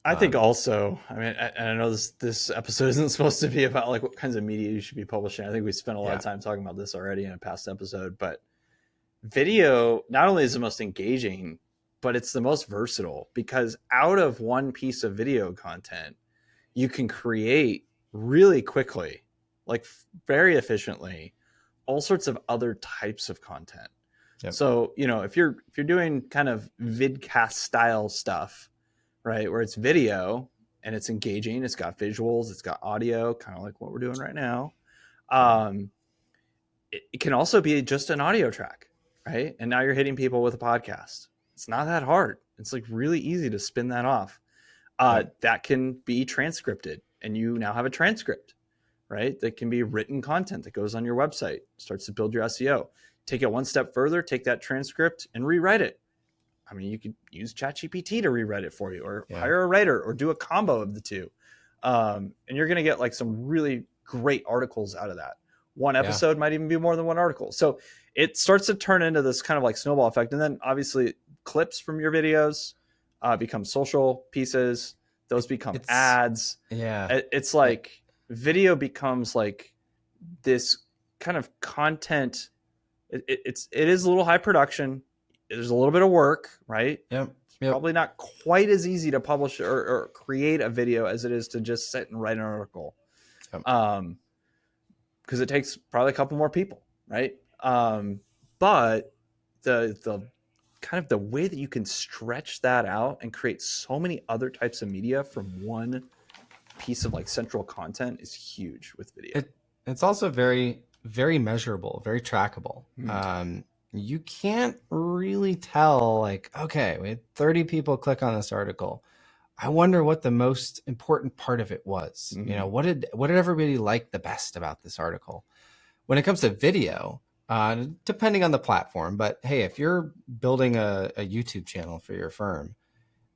I think also, I mean, and I know this episode isn't supposed to be about like what kinds of media you should be publishing. I think we spent a lot of time talking about this already in a past episode, but video not only is the most engaging, but it's the most versatile, because out of one piece of video content, you can create really quickly, like very efficiently, all sorts of other types of content. Yep. So, you know, if you're doing kind of vidcast style stuff, right, where it's video and it's engaging, it's got visuals, it's got audio, kind of like what we're doing right now. It can also be just an audio track, right? And now you're hitting people with a podcast. It's not that hard. It's like really easy to spin that off. That can be transcripted, and you now have a transcript, right? That can be written content that goes on your website, starts to build your SEO. Take it one step further, take that transcript and rewrite it. I mean, you could use ChatGPT to rewrite it for you, or hire a writer, or do a combo of the two. And you're going to get like some really great articles out of that. One episode might even be more than one article. So it starts to turn into this kind of like snowball effect. And then obviously clips from your videos become social pieces. Those become ads. Yeah. It's like video becomes like this kind of content. It is a little high production. There's a little bit of work, right? Yep. Probably not quite as easy to publish or create a video as it is to just sit and write an article. Yep. Because it takes probably a couple more people, right? But the kind of the way that you can stretch that out and create so many other types of media from one piece of like central content is huge with video. It's also very, very measurable, very trackable. You can't really tell, like, okay, we had 30 people click on this article. I wonder what the most important part of it was. You know, what did everybody like the best about this article? When it comes to video, depending on the platform, but hey, if you're building a YouTube channel for your firm,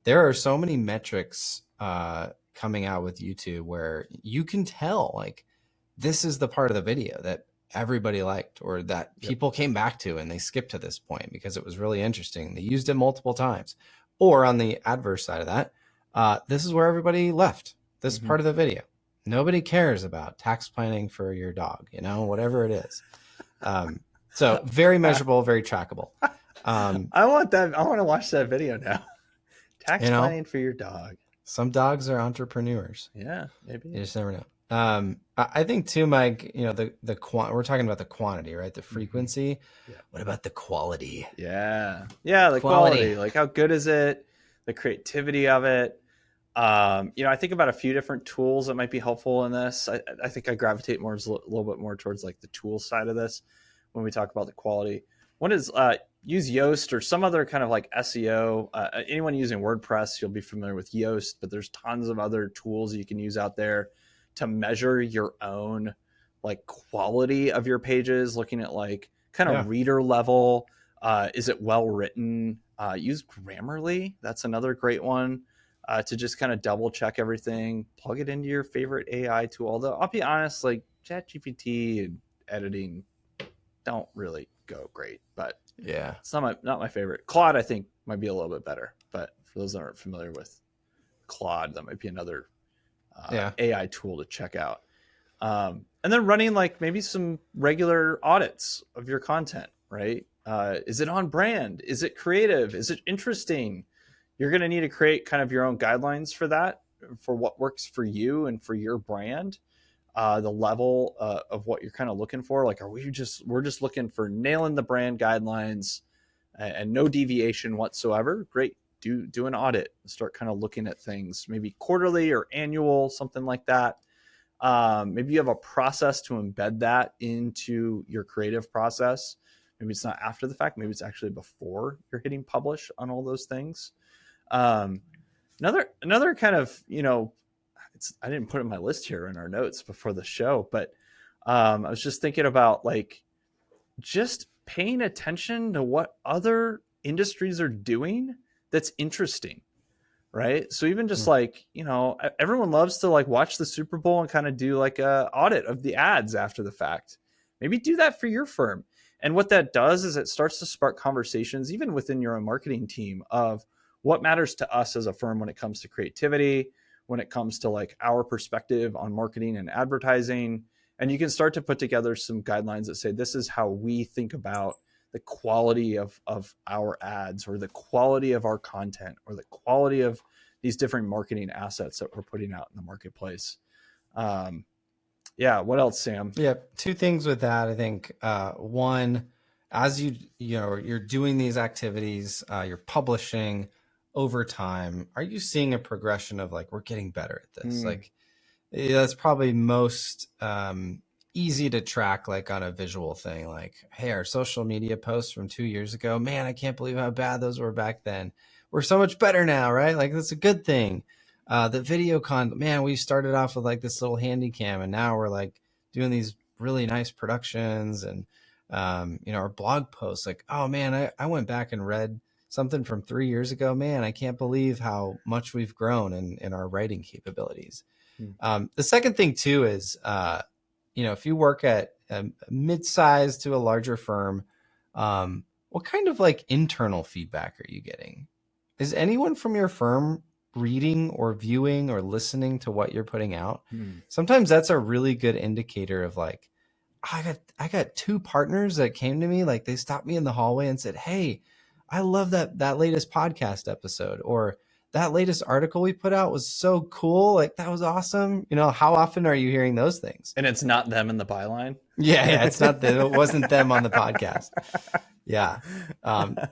there are so many metrics coming out with YouTube where you can tell, like, this is the part of the video that everybody liked, or that people came back to and they skipped to this point because it was really interesting. They used it multiple times. Or on the adverse side of that, this is where everybody left this part of the video. Nobody cares about tax planning for your dog, you know, whatever it is. So very measurable, very trackable. I want that. I want to watch that video now. Tax planning for your dog. Some dogs are entrepreneurs. Yeah, maybe. You just never know. I think too, Mike, you know, we're talking about the quantity, right? The frequency. Yeah. What about the quality? Yeah. Yeah. The quality, like how good is it? The creativity of it. You know, I think about a few different tools that might be helpful in this. I think I gravitate a little bit more towards like the tool side of this when we talk about the quality. One is use Yoast or some other kind of like SEO. Anyone using WordPress, you'll be familiar with Yoast, but there's tons of other tools you can use out there to measure your own like quality of your pages, looking at like kind of reader level. Is it well written? Use Grammarly. That's another great one to just kind of double check everything. Plug it into your favorite AI tool. Although I'll be honest, like ChatGPT and editing don't really go great, but it's not my favorite. Claude, I think, might be a little bit better, but for those that aren't familiar with Claude, that might be another AI tool to check out. And then running like maybe some regular audits of your content, right? Is it on brand? Is it creative? Is it interesting? You're going to need to create kind of your own guidelines for that, for what works for you and for your brand. The level of what you're kind of looking for. Like, we're just looking for nailing the brand guidelines and no deviation whatsoever. Great. Do an audit and start kind of looking at things, maybe quarterly or annual, something like that. Maybe you have a process to embed that into your creative process. Maybe it's not after the fact. Maybe it's actually before you're hitting publish on all those things. Another kind of, you know, I didn't put it in my list here in our notes before the show, but I was just thinking about like just paying attention to what other industries are doing that's interesting, right? So even just like, everyone loves to like watch the Super Bowl and kind of do like a audit of the ads after the fact. Maybe do that for your firm. And what that does is it starts to spark conversations even within your own marketing team of what matters to us as a firm when it comes to creativity, when it comes to like our perspective on marketing and advertising. And you can start to put together some guidelines that say, this is how we think about the quality of our ads, or the quality of our content, or the quality of these different marketing assets that we're putting out in the marketplace. Yeah. What else, Sam? Yeah. Two things with that. I think, one, as you're doing these activities, you're publishing over time, are you seeing a progression of like, we're getting better at this? Like, that's probably most easy to track, like on a visual thing, like, hey, our social media posts from 2 years ago, man, I can't believe how bad those were back then. We're so much better now, right? Like, that's a good thing. The video content, man, we started off with like this little handy cam, and now we're like doing these really nice productions. And our blog posts, like, oh man, I went back and read something from 3 years ago. Man, I can't believe how much we've grown in our writing capabilities. The second thing too is, if you work at a mid-sized to a larger firm, what kind of like internal feedback are you getting? Is anyone from your firm reading or viewing or listening to what you're putting out? Sometimes that's a really good indicator of like, I got 2 partners that came to me, like they stopped me in the hallway and said, hey, I love that latest podcast episode, or that latest article we put out was so cool. Like, that was awesome. How often are you hearing those things? And it's not them in the byline. Yeah. It's not it wasn't them on the podcast. Yeah.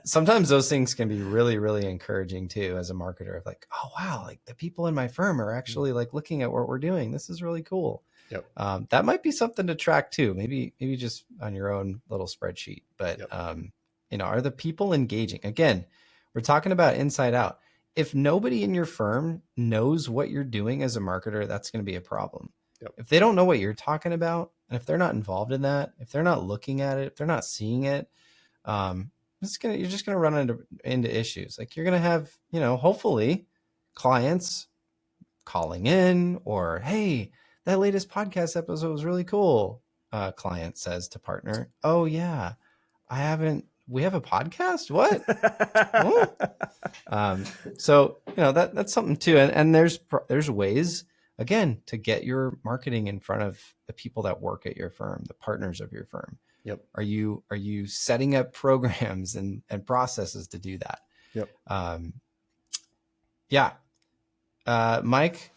Sometimes those things can be really, really encouraging too, as a marketer, of like, oh wow, like the people in my firm are actually like looking at what we're doing. This is really cool. Yep. That might be something to track too. Maybe just on your own little spreadsheet, but, are the people engaging? Again, we're talking about inside out. If nobody in your firm knows what you're doing as a marketer, that's going to be a problem. Yep. If they don't know what you're talking about, and if they're not involved in that, if they're not looking at it, if they're not seeing it, you're just going to run into issues. Like, you're going to have, hopefully clients calling in, or, hey, that latest podcast episode was really cool. Client says to partner, oh yeah, we have a podcast? What? So, that's something too. And there's ways, again, to get your marketing in front of the people that work at your firm, the partners of your firm. Yep. Are you setting up programs and processes to do that? Yep. Mike,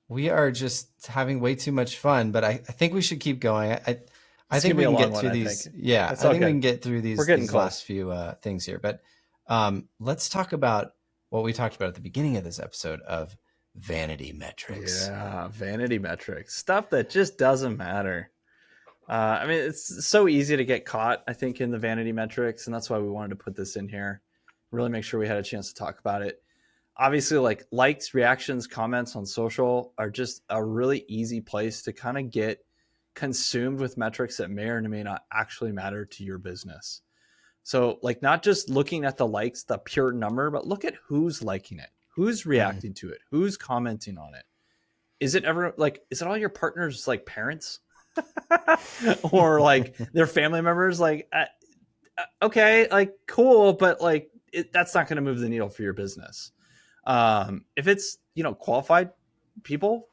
we are just having way too much fun, but I think we should keep going. I think we can get through these. Yeah, I think we can get through these last few things here. But let's talk about what we talked about at the beginning of this episode of vanity metrics. Yeah, vanity metrics. Stuff that just doesn't matter. It's so easy to get caught, I think, in the vanity metrics, and that's why we wanted to put this in here. Really make sure we had a chance to talk about it. Obviously, like likes, reactions, comments on social are just a really easy place to kind of get consumed with metrics that may or may not actually matter to your business. So like, not just looking at the likes, the pure number, but look at who's liking it, who's reacting to it, who's commenting on it. Is it all your partners, like parents or like their family members? Like, okay, like cool, but like that's not going to move the needle for your business. If it's, qualified people,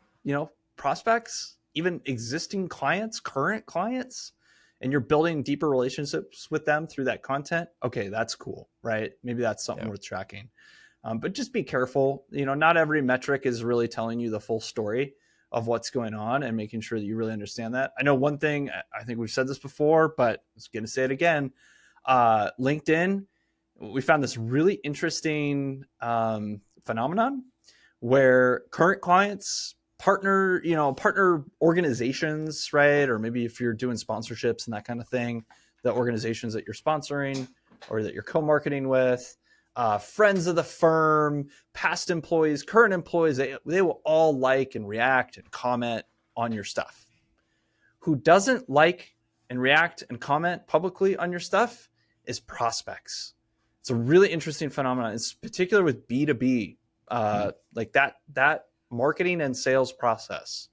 prospects, even existing clients, current clients, and you're building deeper relationships with them through that content, okay, that's cool, right? Maybe that's something worth tracking. But just be careful. Not every metric is really telling you the full story of what's going on, and making sure that you really understand that. I know one thing, I think we've said this before, but I was going to say it again. LinkedIn, we found this really interesting phenomenon where current clients, partner organizations, right? Or maybe if you're doing sponsorships and that kind of thing, the organizations that you're sponsoring or that you're co-marketing with, friends of the firm, past employees, current employees, they will all like and react and comment on your stuff. who doesn't like and react and comment publicly on your stuff is prospects. It's a really interesting phenomenon. It's particular with B2B, like that marketing and sales process.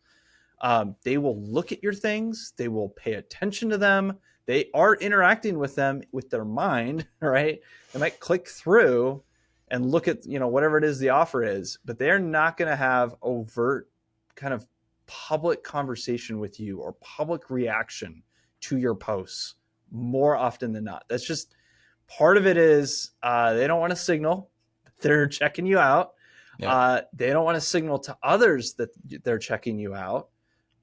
They will look at your things. They will pay attention to them. They are interacting with them with their mind, right? They might click through and look at, whatever it is the offer is, but they're not going to have overt kind of public conversation with you or public reaction to your posts more often than not. That's just part of it is they don't want to signal they're checking you out. Yeah. They don't want to signal to others that they're checking you out,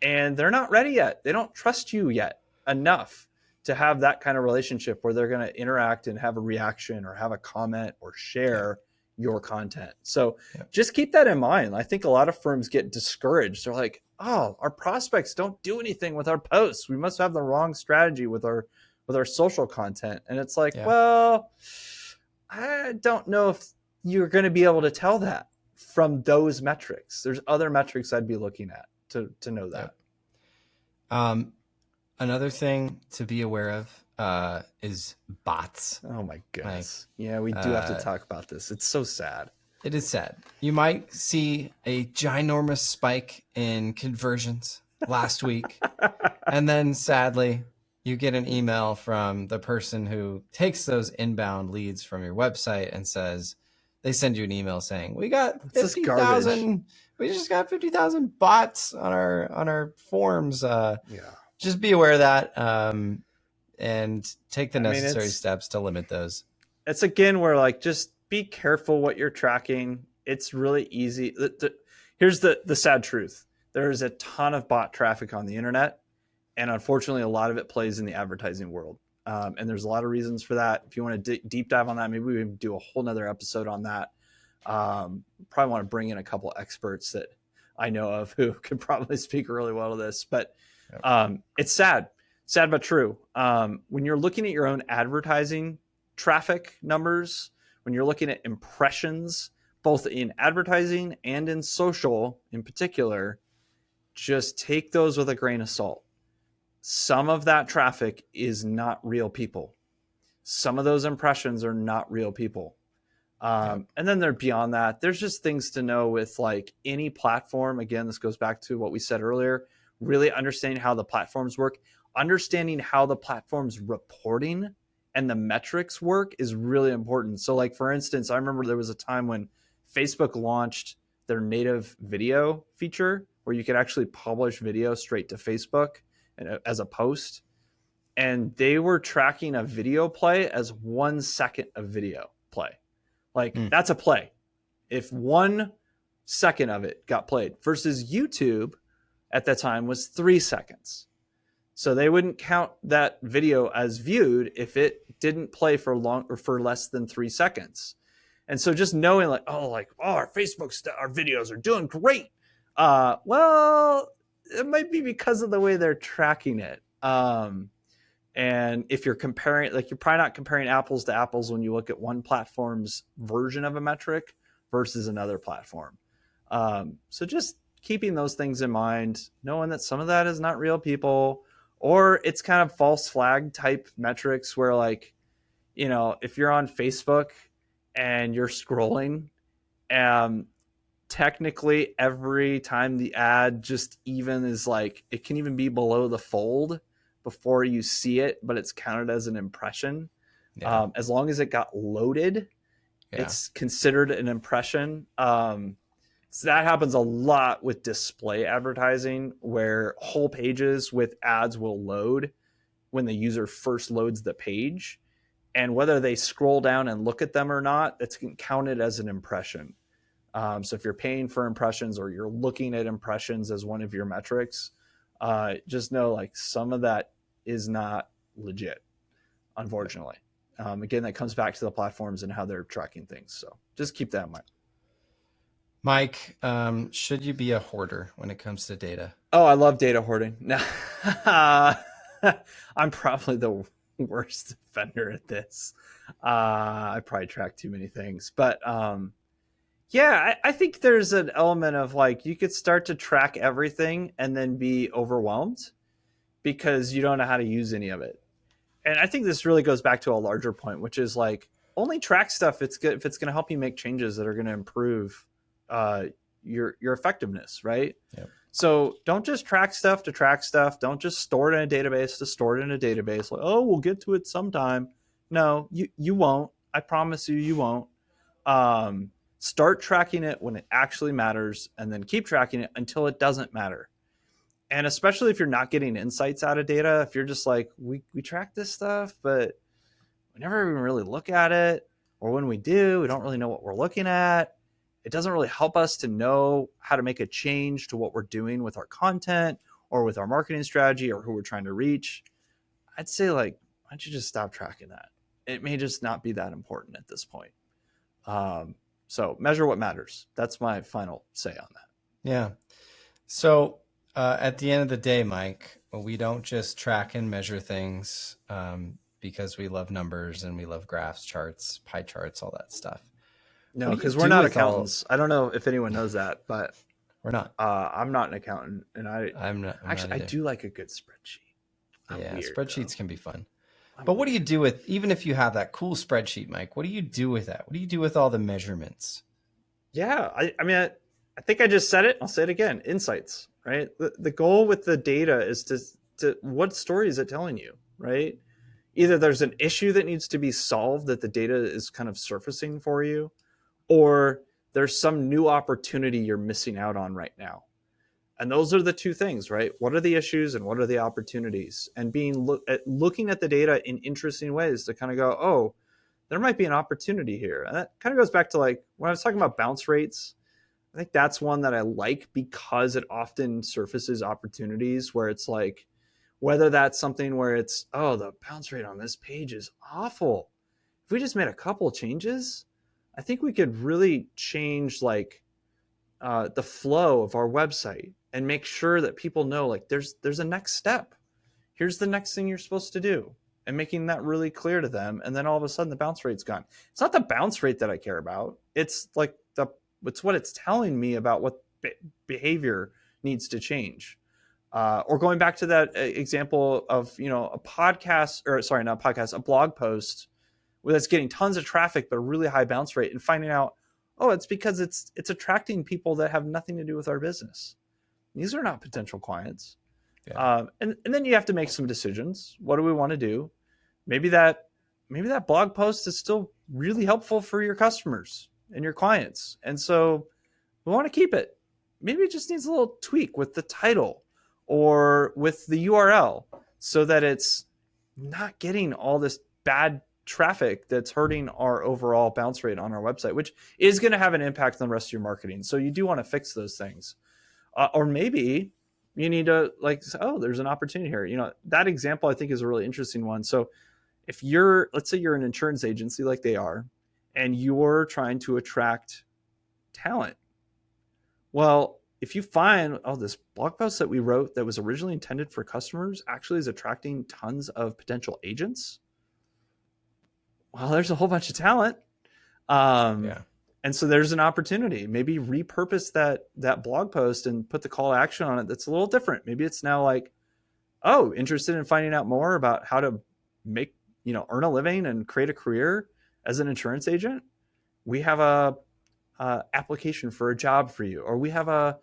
and they're not ready yet. They don't trust you yet enough to have that kind of relationship where they're going to interact and have a reaction or have a comment or share your content. So just keep that in mind. I think a lot of firms get discouraged. They're like, oh, our prospects don't do anything with our posts. We must have the wrong strategy with our social content. And it's like, well, I don't know if you're going to be able to tell that from those metrics. There's other metrics I'd be looking at to know that. Another thing to be aware of is bots. Oh my goodness. Yeah, we do have to talk about this. It's so sad. It is sad. You might see a ginormous spike in conversions last week. And then sadly, you get an email from the person who takes those inbound leads from your website and says, they send you an email saying, we got 50,000. We just got 50,000 bots on our forms. Just be aware of that and take the necessary steps to limit those. It's again where like just be careful what you're tracking. It's really easy. Here's the sad truth. There's a ton of bot traffic on the internet, and unfortunately a lot of it plays in the advertising world. And there's a lot of reasons for that. If you want to deep dive on that, maybe we do a whole nother episode on that. Probably want to bring in a couple experts that I know of who could probably speak really well to this, but it's sad but true. When you're looking at your own advertising traffic numbers, when you're looking at impressions, both in advertising and in social in particular, just take those with a grain of salt. Some of that traffic is not real people. Some of those impressions are not real people. And then beyond that, there's just things to know with like any platform. Again, this goes back to what we said earlier, really understanding how the platforms work, understanding how the platform's reporting and the metrics work is really important. So like, for instance, I remember there was a time when Facebook launched their native video feature where you could actually publish video straight to Facebook and as a post. And they were tracking a video play as 1 second of video play. Like that's a play. If 1 second of it got played versus YouTube at that time was 3 seconds. So they wouldn't count that video as viewed if it didn't play for long or for less than 3 seconds. And so just knowing like, our Facebook our videos are doing great. Well, it might be because of the way they're tracking it. And if you're comparing, like, you're probably not comparing apples to apples when you look at one platform's version of a metric versus another platform. So just keeping those things in mind, knowing that some of that is not real people, or it's kind of false flag type metrics where, like, if you're on Facebook and you're scrolling, technically every time the ad just even is like, it can even be below the fold before you see it, but it's counted as an impression. As long as it got loaded, it's considered an impression. So that happens a lot with display advertising, where whole pages with ads will load when the user first loads the page. And whether they scroll down and look at them or not, it's counted as an impression. So if you're paying for impressions or you're looking at impressions as one of your metrics, just know like some of that is not legit, unfortunately. Again, that comes back to the platforms and how they're tracking things. So just keep that in mind. Mike, should you be a hoarder when it comes to data? Oh, I love data hoarding. No, I'm probably the worst offender at this. I probably track too many things, but I think there's an element of like, you could start to track everything and then be overwhelmed because you don't know how to use any of it. And I think this really goes back to a larger point, which is like, only track stuff if it's going to help you make changes that are going to improve your effectiveness, right? Yep. So don't just track stuff to track stuff. Don't just store it in a database to store it in a database. Like, oh, we'll get to it sometime. No, you won't. I promise you won't. Start tracking it when it actually matters, and then keep tracking it until it doesn't matter. And especially if you're not getting insights out of data, if you're just like, we track this stuff, but we never even really look at it, or when we do, we don't really know what we're looking at. It doesn't really help us to know how to make a change to what we're doing with our content or with our marketing strategy or who we're trying to reach. I'd say, like, why don't you just stop tracking that? It may just not be that important at this point. So measure what matters. That's my final say on that. Yeah. So at the end of the day, Mike, we don't just track and measure things because we love numbers and we love graphs, charts, pie charts, all that stuff. No, because we're not accountants. I don't know if anyone knows that, but we're not. I'm not an accountant, and I'm not actually. I do like a good spreadsheet. Spreadsheets can be fun. But what do you do with, even if you have that cool spreadsheet, Mike, what do you do with that? What do you do with all the measurements? Yeah, I mean, I think I just said it. I'll say it again. Insights, right? The goal with the data is to what story is it telling you, right? Either there's an issue that needs to be solved that the data is kind of surfacing for you, or there's some new opportunity you're missing out on right now. And those are the two things, right? What are the issues and what are the opportunities? And looking at the data in interesting ways to kind of go, oh, there might be an opportunity here. And that kind of goes back to, like, when I was talking about bounce rates, I think that's one that I like because it often surfaces opportunities where it's like, whether that's something where it's, oh, the bounce rate on this page is awful. If we just made a couple changes, I think we could really change, like, the flow of our website and make sure that people know, like, there's a next step. Here's the next thing you're supposed to do, and making that really clear to them. And then all of a sudden the bounce rate's gone. It's not the bounce rate that I care about. It's like it's what it's telling me about what behavior needs to change. Or going back to that example of, a podcast, or sorry, not a podcast, a blog post that's getting tons of traffic, but a really high bounce rate, and finding out, oh, it's because it's attracting people that have nothing to do with our business. These are not potential clients. Yeah. And then you have to make some decisions. What do we want to do? Maybe that blog post is still really helpful for your customers and your clients. And so we want to keep it. Maybe it just needs a little tweak with the title or with the URL so that it's not getting all this bad traffic that's hurting our overall bounce rate on our website, which is going to have an impact on the rest of your marketing. So you do want to fix those things. Or maybe you need to, like, oh, there's an opportunity here. That example I think is a really interesting one. So if let's say you're an insurance agency like they are, and you're trying to attract talent. Well, if you find, oh, this blog post that we wrote that was originally intended for customers actually is attracting tons of potential agents, well, there's a whole bunch of talent. And so there's an opportunity. Maybe repurpose that blog post and put the call to action on it that's a little different. Maybe it's now like, oh, interested in finding out more about how to make, earn a living and create a career as an insurance agent. We have a application for a job for you, or we have a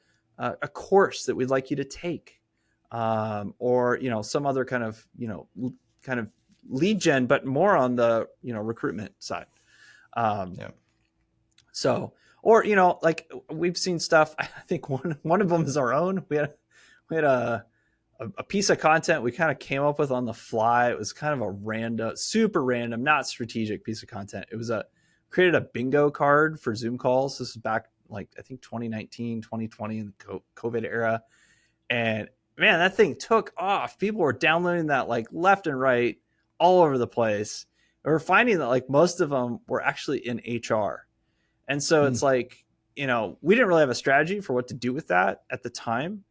course that we'd like you to take, or some other kind of lead gen, but more on the recruitment side. So, or like we've seen stuff. I think one of them is our own. We had a piece of content we kind of came up with on the fly. It was kind of a random, super random, not strategic piece of content. It was created a bingo card for Zoom calls. This is back, like, I think 2019, 2020 in the COVID era. And man, that thing took off. People were downloading that, like, left and right, all over the place. And we're finding that, like, most of them were actually in HR. And so it's like, we didn't really have a strategy for what to do with that at the time.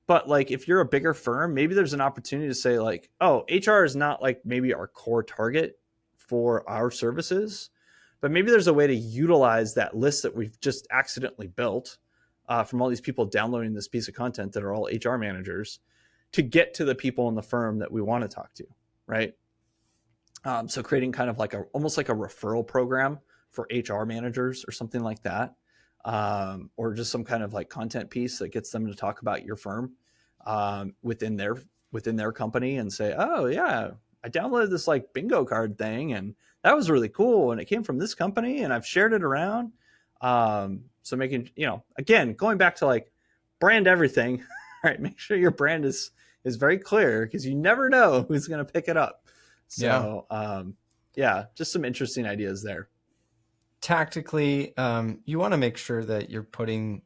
But, like, if you're a bigger firm, maybe there's an opportunity to say, like, oh, HR is not, like, maybe our core target for our services, but maybe there's a way to utilize that list that we've just accidentally built from all these people downloading this piece of content that are all HR managers to get to the people in the firm that we want to talk to, right? So creating kind of like almost like a referral program for HR managers or something like that, or just some kind of like content piece that gets them to talk about your firm within their company and say, oh yeah, I downloaded this like bingo card thing and that was really cool and it came from this company and I've shared it around. So making, again, going back to like brand everything, right? Make sure your brand is very clear because you never know who's going to pick it up. So, just some interesting ideas there. Tactically, you want to make sure that you're putting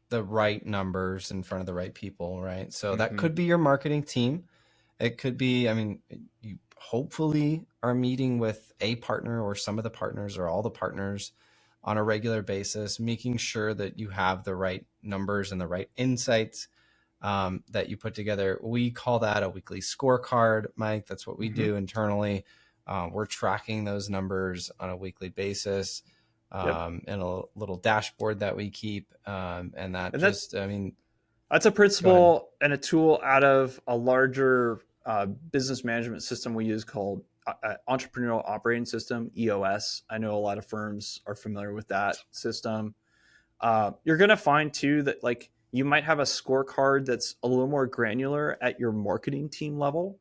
the right numbers in front of the right people, right? So that could be your marketing team. It could be, you hopefully are meeting with a partner or some of the partners or all the partners on a regular basis, making sure that you have the right numbers and the right insights that you put together. We call that a weekly scorecard, Mike. That's what we do internally. We're tracking those numbers on a weekly basis in a little dashboard that we keep. That's a principle and a tool out of a larger business management system we use called Entrepreneurial Operating System, EOS. I know a lot of firms are familiar with that system. You're going to find too that like you might have a scorecard that's a little more granular at your marketing team level.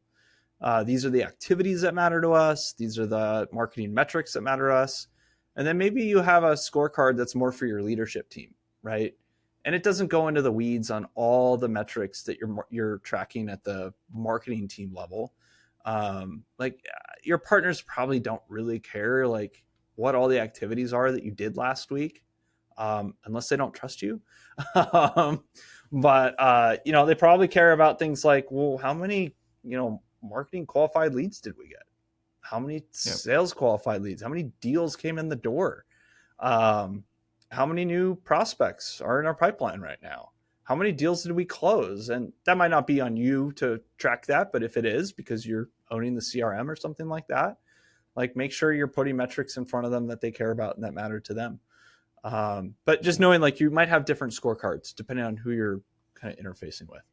These are the activities that matter to us. These are the marketing metrics that matter to us. And then maybe you have a scorecard that's more for your leadership team, right? And it doesn't go into the weeds on all the metrics that you're tracking at the marketing team level. Like your partners probably don't really care like what all the activities are that you did last week, unless they don't trust you. But they probably care about things like, well, how many, marketing qualified leads did we get? How many sales qualified leads? How many deals came in the door? How many new prospects are in our pipeline right now? How many deals did we close? And that might not be on you to track that, but if it is because you're owning the CRM or something like that, like make sure you're putting metrics in front of them that they care about and that matter to them. But just knowing like you might have different scorecards depending on who you're kind of interfacing with.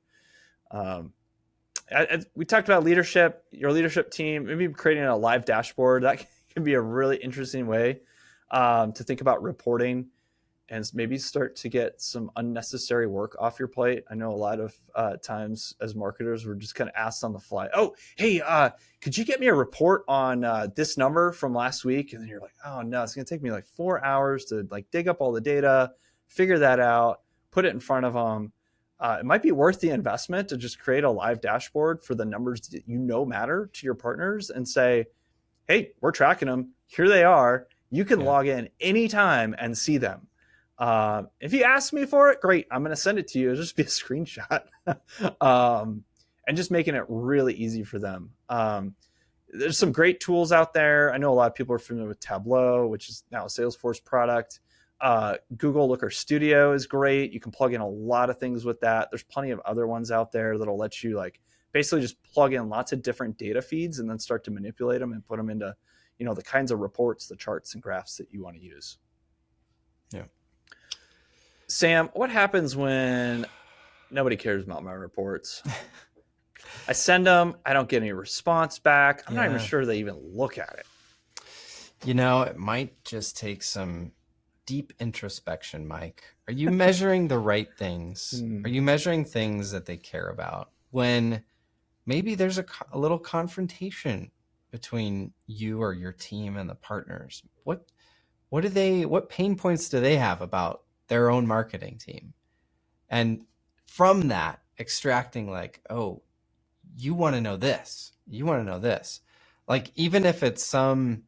We talked about leadership, your leadership team, maybe creating a live dashboard. That can be a really interesting way to think about reporting and maybe start to get some unnecessary work off your plate. I know a lot of times as marketers, we're just kind of asked on the fly, oh, hey, could you get me a report on this number from last week? And then you're like, oh no, it's going to take me like 4 hours to like dig up all the data, figure that out, put it in front of them. It might be worth the investment to just create a live dashboard for the numbers that matter to your partners and say, hey, we're tracking them. Here they are. You can log in anytime and see them. If you ask me for it, great. I'm going to send it to you. It'll just be a screenshot. And just making it really easy for them. There's some great tools out there. I know a lot of people are familiar with Tableau, which is now a Salesforce product. Google Looker Studio is great. You can plug in a lot of things with that. There's plenty of other ones out there that'll let you like basically just plug in lots of different data feeds and then start to manipulate them and put them into, the kinds of reports, the charts and graphs that you want to use. Yeah. Sam, what happens when nobody cares about my reports? I send them. I don't get any response back. I'm not even sure they even look at it. It might just take some deep introspection, Mike. Are you measuring the right things? Are you measuring things that they care about? When maybe there's a little confrontation between you or your team and the partners. What pain points do they have about their own marketing team? And from that, extracting like, oh, you want to know this. You want to know this. Like, even if it's some,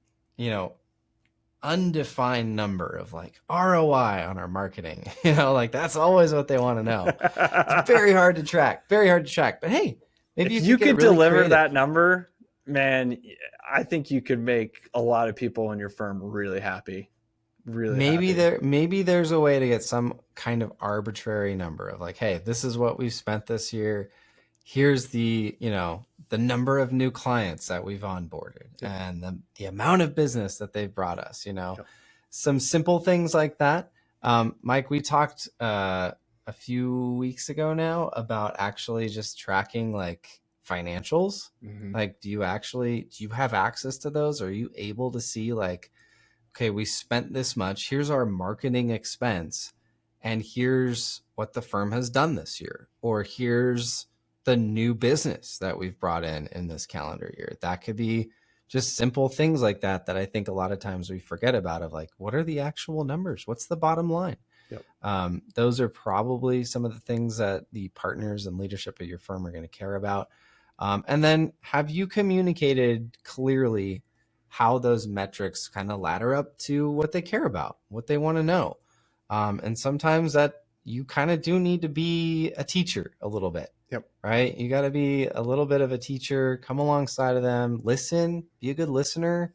undefined number of like ROI on our marketing, like that's always what they want to know. It's very hard to track. But hey, maybe if you could really deliver that number, man, I think you could make a lot of people in your firm really happy. Maybe there's a way to get some kind of arbitrary number of like, hey, this is what we've spent this year. Here's the number of new clients that we've onboarded and the amount of business that they've brought us, some simple things like that. Mike, we talked a few weeks ago now about actually just tracking like financials. Like, do you have access to those? Are you able to see like, okay, we spent this much, here's our marketing expense, and here's what the firm has done this year, or here's the new business that we've brought in this calendar year. That could be just simple things like that I think a lot of times we forget about, of like, what are the actual numbers? What's the bottom line? Yep. Those are probably some of the things that the partners and leadership of your firm are going to care about. And then have you communicated clearly how those metrics kind of ladder up to what they care about, what they want to know? And sometimes that you kind of do need to be a teacher a little bit. Yep. Right? You got to be a little bit of a teacher, come alongside of them, listen, be a good listener,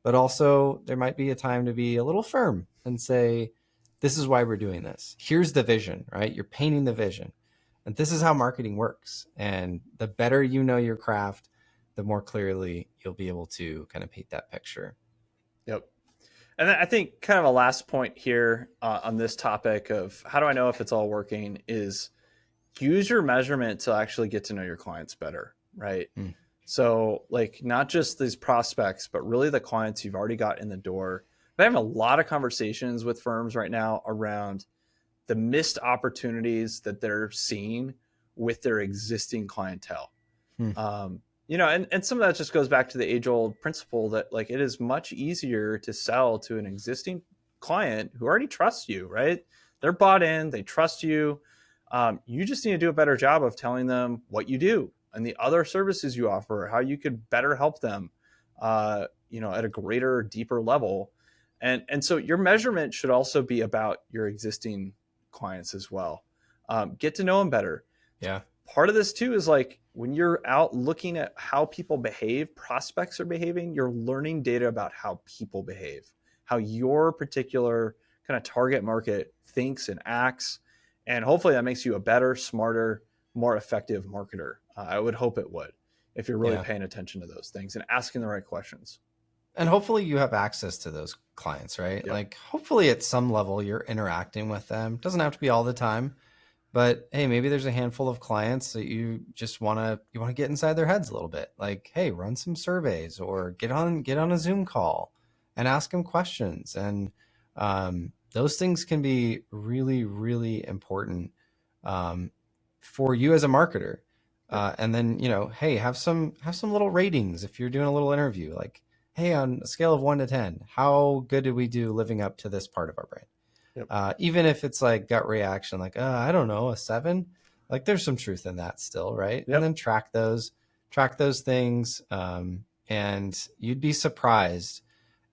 but also there might be a time to be a little firm and say, this is why we're doing this. Here's the vision, right? You're painting the vision. And this is how marketing works. And the better you know your craft, the more clearly you'll be able to kind of paint that picture. Yep. And then I think kind of a last point here on this topic of how do I know if it's all working is use your measurement to actually get to know your clients better, right? So like not just these prospects, but really the clients you've already got in the door. I have a lot of conversations with firms right now around the missed opportunities that they're seeing with their existing clientele. And some of that just goes back to the age-old principle that like it is much easier to sell to an existing client who already trusts you, right? They're bought in, they trust you. You just need to do a better job of telling them what you do and the other services you offer, how you could better help them, at a greater, deeper level. And so your measurement should also be about your existing clients as well. Get to know them better. Yeah. Part of this too is like when you're out looking at how people behave, prospects are behaving, you're learning data about how people behave, how your particular kind of target market thinks and acts. And hopefully that makes you a better, smarter, more effective marketer. I would hope it would, if you're really paying attention to those things and asking the right questions. And hopefully you have access to those clients, right? Yep. Like hopefully at some level you're interacting with them. Doesn't have to be all the time, but hey, maybe there's a handful of clients that you just want to get inside their heads a little bit. Like, hey, run some surveys or get on a Zoom call and ask them questions. And those things can be really, really important for you as a marketer. And then, hey, have some little ratings if you're doing a little interview. Like, hey, on a scale of 1 to 10, how good did we do living up to this part of our brand? Yep. Even if it's like gut reaction, like, I don't know, a 7, like there's some truth in that still, right? Yep. And then track those things. And you'd be surprised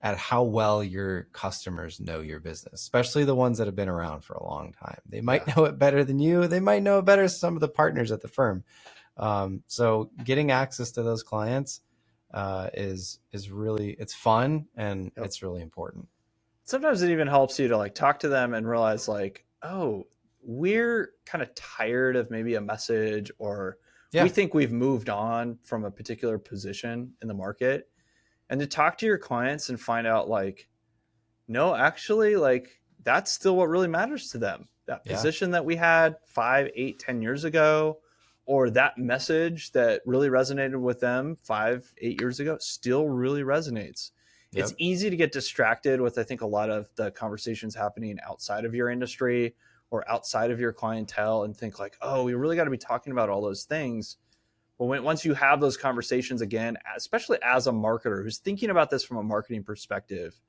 at how well your customers know your business, especially the ones that have been around for a long time. They might know it better than you. They might know it better than some of the partners at the firm. So getting access to those clients is really, it's fun and it's really important. Sometimes it even helps you to like talk to them and realize like, oh, we're kind of tired of maybe a message, or we think we've moved on from a particular position in the market. And to talk to your clients and find out like, no, actually, like that's still what really matters to them. That position that we had 5, 8, 10 years ago, or that message that really resonated with them 5, 8 years ago still really resonates. Yep. It's easy to get distracted with, I think, a lot of the conversations happening outside of your industry or outside of your clientele and think like, oh, we really got to be talking about all those things. But once you have those conversations again, especially as a marketer who's thinking about this from a marketing perspective,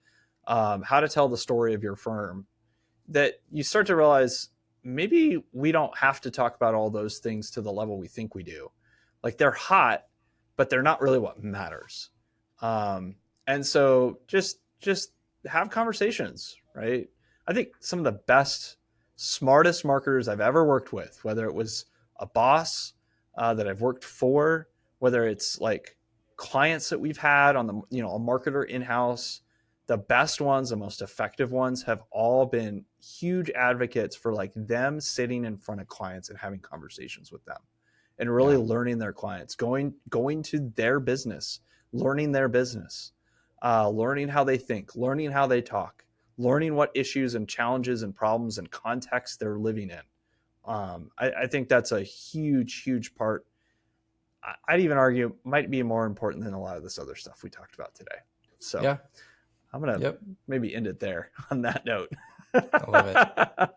how to tell the story of your firm, that you start to realize maybe we don't have to talk about all those things to the level we think we do. Like they're hot, but they're not really what matters. And so just have conversations, right? I think some of the best, smartest marketers I've ever worked with, whether it was a boss that I've worked for, whether it's like clients that we've had on the, a marketer in-house, the best ones, the most effective ones have all been huge advocates for like them sitting in front of clients and having conversations with them and really learning their clients, going to their business, learning their business, learning how they think, learning how they talk, learning what issues and challenges and problems and contexts they're living in, I think that's a huge part. I'd even argue might be more important than a lot of this other stuff we talked about today. So yeah, I'm going to maybe end it there on that note. I love it.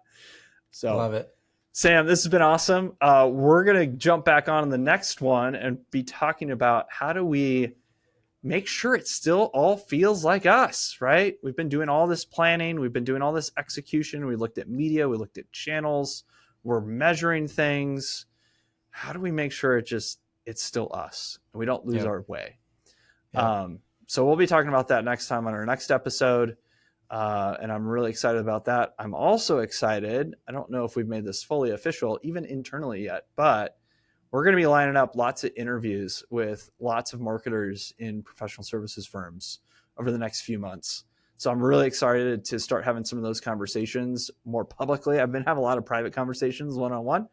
So love it. Sam, this has been awesome. We're going to jump back on the next one and be talking about how do we make sure it still all feels like us, right? We've been doing all this planning. We've been doing all this execution. We looked at media. We looked at channels. We're measuring things. How do we make sure it's still us and we don't lose our way? So we'll be talking about that next time on our next episode. And I'm really excited about that. I'm also excited. I don't know if we've made this fully official, even internally yet, but we're going to be lining up lots of interviews with lots of marketers in professional services firms over the next few months. So I'm really excited to start having some of those conversations more publicly. I've been having a lot of private conversations one-on-one,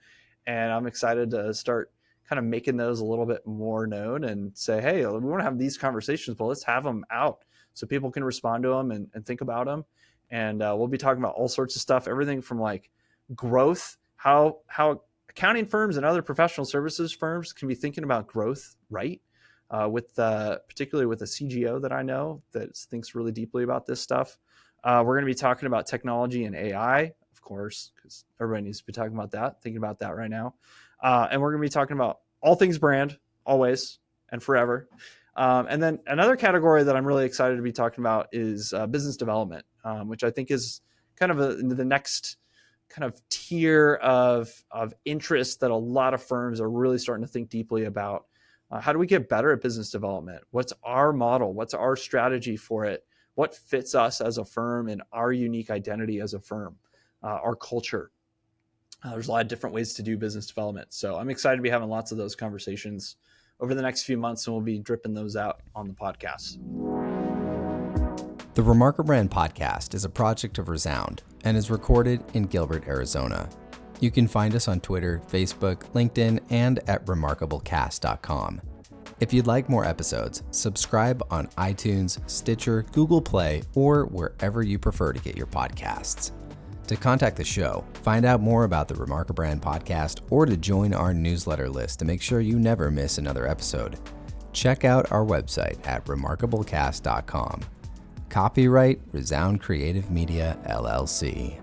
and I'm excited to start kind of making those a little bit more known and say, hey, we want to have these conversations, but let's have them out so people can respond to them and think about them. And we'll be talking about all sorts of stuff, everything from like growth, how accounting firms and other professional services firms can be thinking about growth, right? Particularly with a CGO that I know that thinks really deeply about this stuff. We're going to be talking about technology and AI, of course, because everybody needs to be talking about that, thinking about that right now. And we're going to be talking about all things brand, always and forever. And then another category that I'm really excited to be talking about is business development, which I think is kind of the next kind of tier of interest that a lot of firms are really starting to think deeply about. How do we get better at business development? What's our model? What's our strategy for it? What fits us as a firm and our unique identity as a firm, our culture? There's a lot of different ways to do business development. So I'm excited to be having lots of those conversations over the next few months, and we'll be dripping those out on the podcast. The Remarkable Brand Podcast is a project of Resound and is recorded in Gilbert, Arizona. You can find us on Twitter, Facebook, LinkedIn, and at remarkablecast.com. If you'd like more episodes, subscribe on iTunes, Stitcher, Google Play, or wherever you prefer to get your podcasts. To contact the show, find out more about the Remarkable Brand Podcast, or to join our newsletter list to make sure you never miss another episode, check out our website at remarkablecast.com. Copyright Resound Creative Media, LLC.